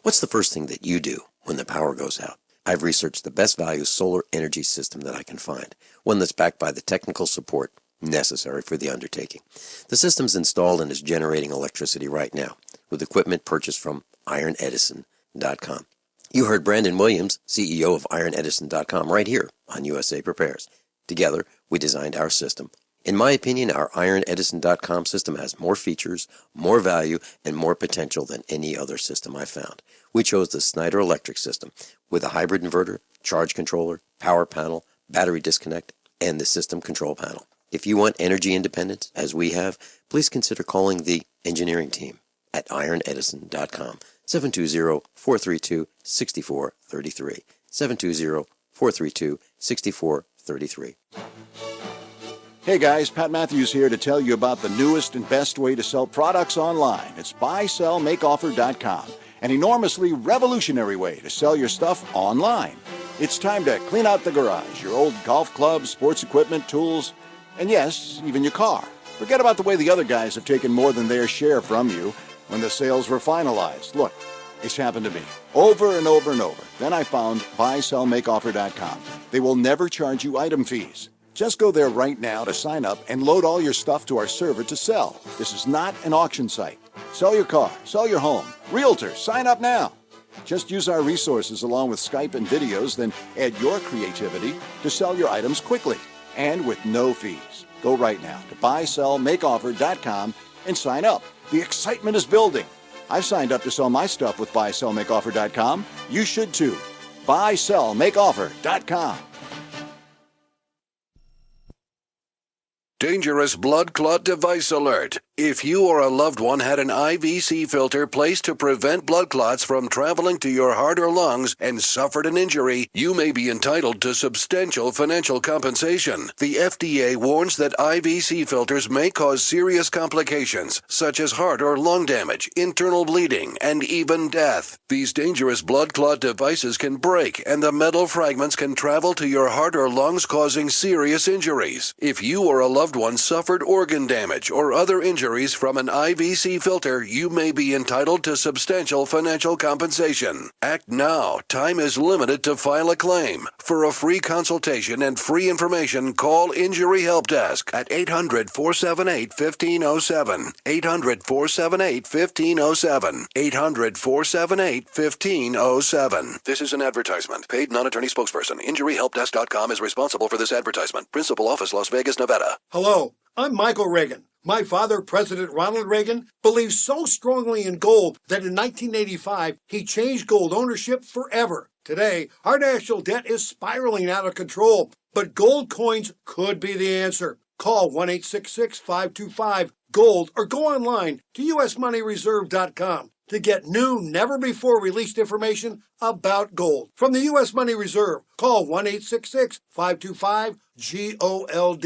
What's the first thing that you do when the power goes out? I've researched the best value solar energy system that I can find, one that's backed by the technical support necessary for the undertaking. The system's installed and is generating electricity right now with equipment purchased from ironedison.com. You heard Brandon Williams, CEO of ironedison.com, right here on USA Prepares. Together, we designed our system. In my opinion, our ironedison.com system has more features, more value, and more potential than any other system I found. We chose the Snyder Electric system with a hybrid inverter, charge controller, power panel, battery disconnect, and the system control panel. If you want energy independence, as we have, please consider calling the engineering team at ironedison.com, 720-432-6433, 720-432-6433. Hey guys, Pat Matthews here to tell you about the newest and best way to sell products online. It's buysellmakeoffer.com, an enormously revolutionary way to sell your stuff online. It's time to clean out the garage, your old golf clubs, sports equipment, tools, and yes, even your car. Forget about the way the other guys have taken more than their share from you when the sales were finalized. Look, it's happened to me over and over and over. Then I found buysellmakeoffer.com. They will never charge you item fees. Just go there right now to sign up and load all your stuff to our server to sell. This is not an auction site. Sell your car, sell your home. Realtor, sign up now. Just use our resources along with Skype and videos, then add your creativity to sell your items quickly and with no fees. Go right now to buysellmakeoffer.com and sign up. The excitement is building. I've signed up to sell my stuff with buysellmakeoffer.com. You should too. buysellmakeoffer.com. Dangerous blood clot device alert. If you or a loved one had an IVC filter placed to prevent blood clots from traveling to your heart or lungs and suffered an injury, you may be entitled to substantial financial compensation. The FDA warns that IVC filters may cause serious complications, such as heart or lung damage, internal bleeding, and even death. These dangerous blood clot devices can break, and the metal fragments can travel to your heart or lungs, causing serious injuries. If you or a loved one suffered organ damage or other injuries from an IVC filter, you may be entitled to substantial financial compensation. Act now. Time is limited to file a claim. For a free consultation and free information, call Injury Help Desk at 800-478-1507. 800-478-1507. 800-478-1507. This is an advertisement. Paid non-attorney spokesperson. InjuryHelpDesk.com is responsible for this advertisement. Principal office, Las Vegas, Nevada. Hello, I'm Michael Regan. My father, President Ronald Reagan, believed so strongly in gold that in 1985, he changed gold ownership forever Today, our national debt is spiraling out of control, but gold coins could be the answer. Call 1-866-525-GOLD or go online to usmoneyreserve.com to get new, never-before-released information about gold. From the U.S. Money Reserve, call 1-866-525-GOLD.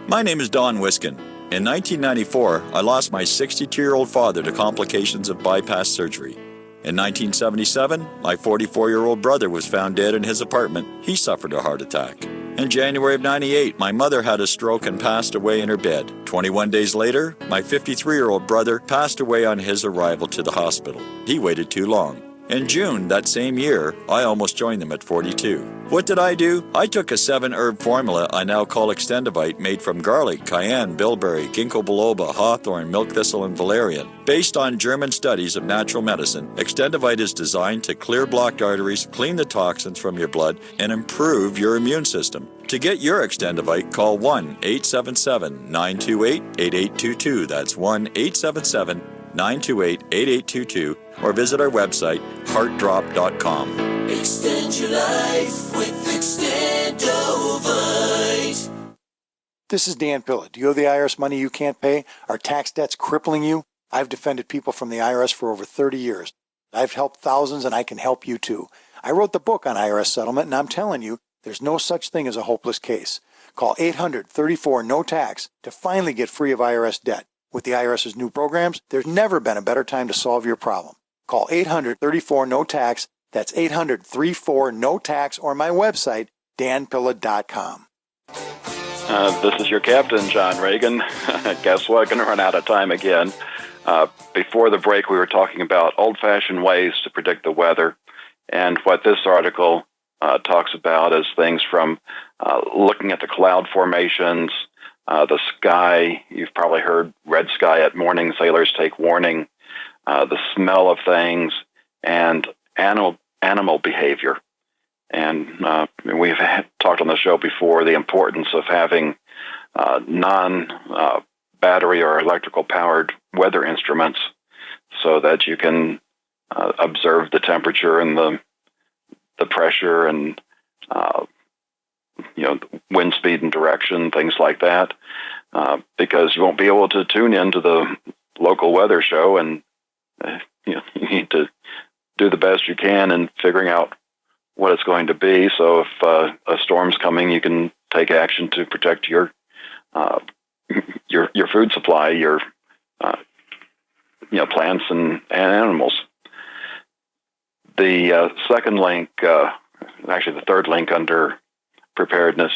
My name is Don Wiskin. In 1994, I lost my 62-year-old father to complications of bypass surgery. In 1977, my 44-year-old brother was found dead in his apartment. He suffered a heart attack. In January of 98, my mother had a stroke and passed away in her bed. 21 days later, my 53-year-old brother passed away on his arrival to the hospital. He waited too long. In June that same year, I almost joined them at 42. What did I do? I took a 7-herb formula I now call Extendivite, made from garlic, cayenne, bilberry, ginkgo biloba, hawthorn, milk thistle, and valerian. Based on German studies of natural medicine, Extendivite is designed to clear blocked arteries, clean the toxins from your blood, and improve your immune system. To get your Extendivite, call 1-877-928-8822. That's 1-877-928-8822, or visit our website, heartdrop.com. Extend your life with Extendovite. This is Dan Pilla. Do you owe the IRS money you can't pay? Are tax debts crippling you? I've defended people from the IRS for over 30 years. I've helped thousands, and I can help you too. I wrote the book on IRS settlement, and I'm telling you, there's no such thing as a hopeless case. Call 800-34-NO-TAX to finally get free of IRS debt. With the IRS's new programs, there's never been a better time to solve your problem. Call 800-34-NO-TAX. That's 800-34-NO-TAX, or my website, danpilla.com. This is your captain, John Regan. Guess what? Going to run out of time again. Before the break, we were talking about old-fashioned ways to predict the weather. And what this article talks about is things from looking at the cloud formations, the sky. You've probably heard red sky at morning, sailors take warning, the smell of things, and animal behavior. And we've talked on the show before the importance of having non-battery or electrical-powered weather instruments so that you can observe the temperature and the pressure and wind speed and direction, things like that, because you won't be able to tune into the local weather show, and you need to do the best you can in figuring out what it's going to be. So if a storm's coming, you can take action to protect your food supply, your plants and animals. The second link, actually the third link under preparedness,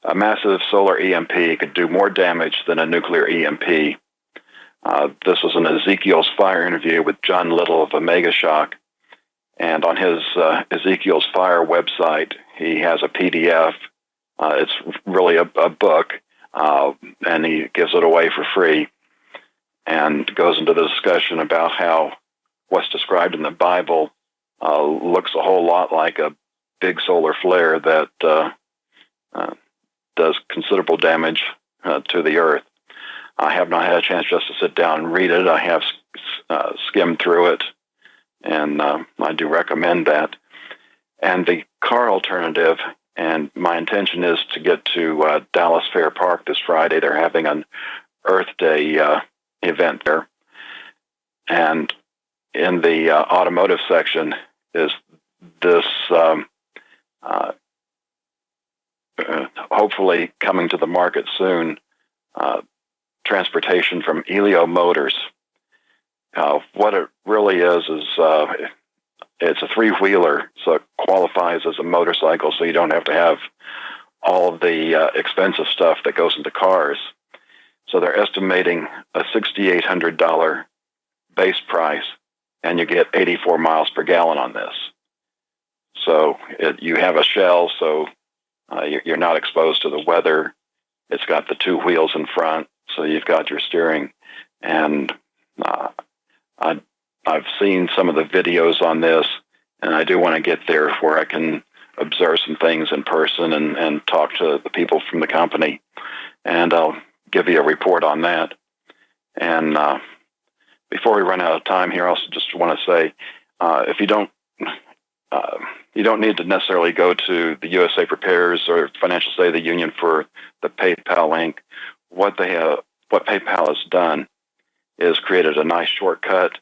a massive solar EMP could do more damage than a nuclear EMP. This was an Ezekiel's Fire interview with John Little of Omega Shock. And on his Ezekiel's Fire website, he has a PDF. It's really a book, and he gives it away for free and goes into the discussion about how what's described in the Bible looks a whole lot like a big solar flare that does considerable damage to the Earth. I have not had a chance just to sit down and read it. I have skimmed through it, and I do recommend that. And the car alternative, and my intention is to get to Dallas Fair Park this Friday. They're having an Earth Day event there. And in the automotive section is this hopefully coming to the market soon, transportation from Elio Motors. What it really is it's a three-wheeler, so it qualifies as a motorcycle, so you don't have to have all of the expensive stuff that goes into cars. So they're estimating a $6,800 base price, and you get 84 miles per gallon on this. So you have a shell, so you're not exposed to the weather. It's got the two wheels in front, so you've got your steering. And I've seen some of the videos on this, and I do want to get there where I can observe some things in person and talk to the people from the company. And I'll give you a report on that. And before we run out of time here, I also just want to say, if you don't you don't need to necessarily go to the USA Prepares or Financial State of the Union for the PayPal link. What PayPal has done is created a nice shortcut.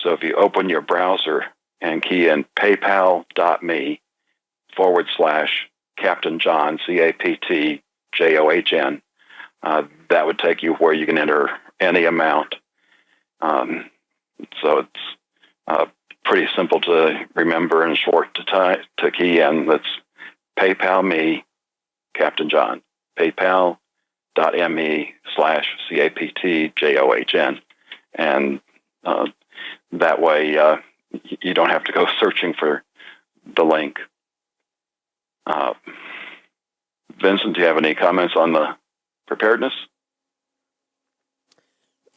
So if you open your browser and key in paypal.me/Captain John, CAPTJOHN, that would take you where you can enter any amount. So it's pretty simple to remember and short to key in. That's PayPal me, Captain John. PayPal.me/CAPTJOHN. And that way you don't have to go searching for the link. Vincent, do you have any comments on the preparedness?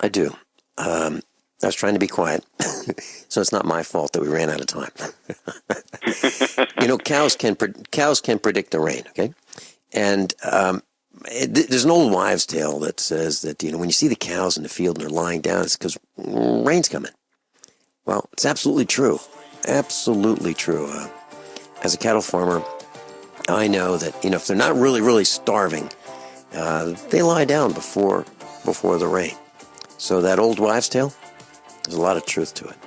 I do. I was trying to be quiet, so it's not my fault that we ran out of time. Cows can predict the rain, okay? And there's an old wives' tale that says that, when you see the cows in the field and they're lying down, it's because rain's coming. Well, it's absolutely true. Absolutely true. As a cattle farmer, I know that, if they're not really, really starving, they lie down before the rain. So that old wives' tale, there's a lot of truth to it.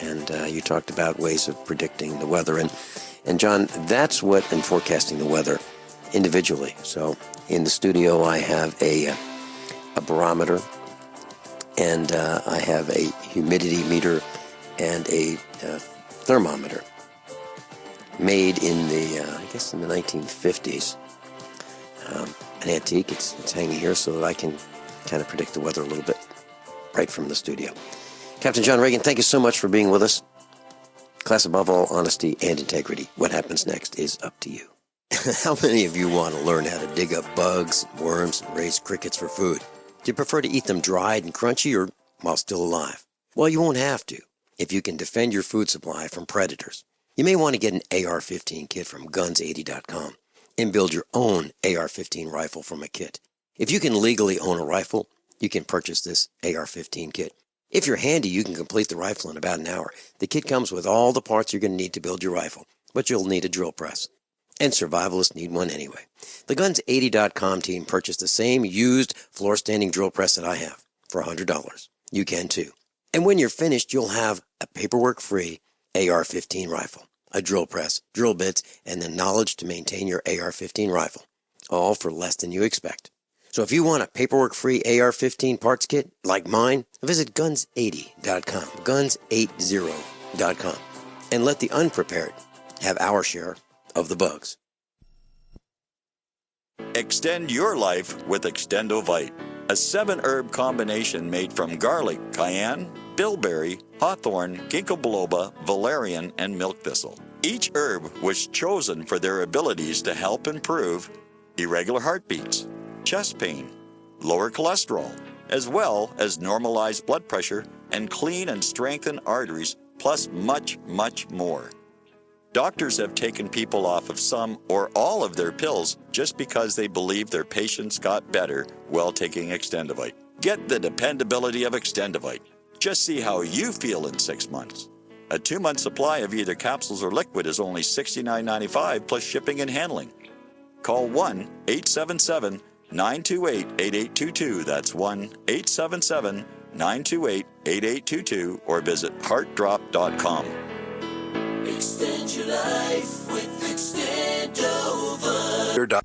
And you talked about ways of predicting the weather. And John, that's what, in forecasting the weather individually. So in the studio, I have a barometer, and I have a humidity meter and a thermometer made in the 1950s. An antique. It's hanging here so that I can kind of predict the weather a little bit right from the studio. Captain John Regan, thank you so much for being with us. Class, above all, honesty and integrity. What happens next is up to you. How many of you want to learn how to dig up bugs, worms, and raise crickets for food? Do you prefer to eat them dried and crunchy or while still alive? Well, you won't have to if you can defend your food supply from predators. You may want to get an AR-15 kit from guns80.com and build your own AR-15 rifle from a kit. If you can legally own a rifle, you can purchase this AR-15 kit. If you're handy, you can complete the rifle in about an hour. The kit comes with all the parts you're going to need to build your rifle, but you'll need a drill press. And survivalists need one anyway. The Guns80.com team purchased the same used floor-standing drill press that I have for $100. You can too. And when you're finished, you'll have a paperwork-free AR-15 rifle, a drill press, drill bits, and the knowledge to maintain your AR-15 rifle, all for less than you expect. So if you want a paperwork-free AR-15 parts kit like mine, visit Guns80.com, Guns80.com, and let the unprepared have our share of the bugs. Extend your life with Extendovite, a 7-herb combination made from garlic, cayenne, bilberry, hawthorn, ginkgo biloba, valerian, and milk thistle. Each herb was chosen for their abilities to help improve irregular heartbeats, chest pain, lower cholesterol, as well as normalize blood pressure and clean and strengthen arteries, plus much, much more. Doctors have taken people off of some or all of their pills just because they believe their patients got better while taking Extendovite. Get the dependability of Extendovite. Just see how you feel in 6 months. A 2-month supply of either capsules or liquid is only $69.95 plus shipping and handling. Call 1-877-928-8822. That's 1-877-928-8822 or visit heartdrop.com. Extend your life with Extendovite.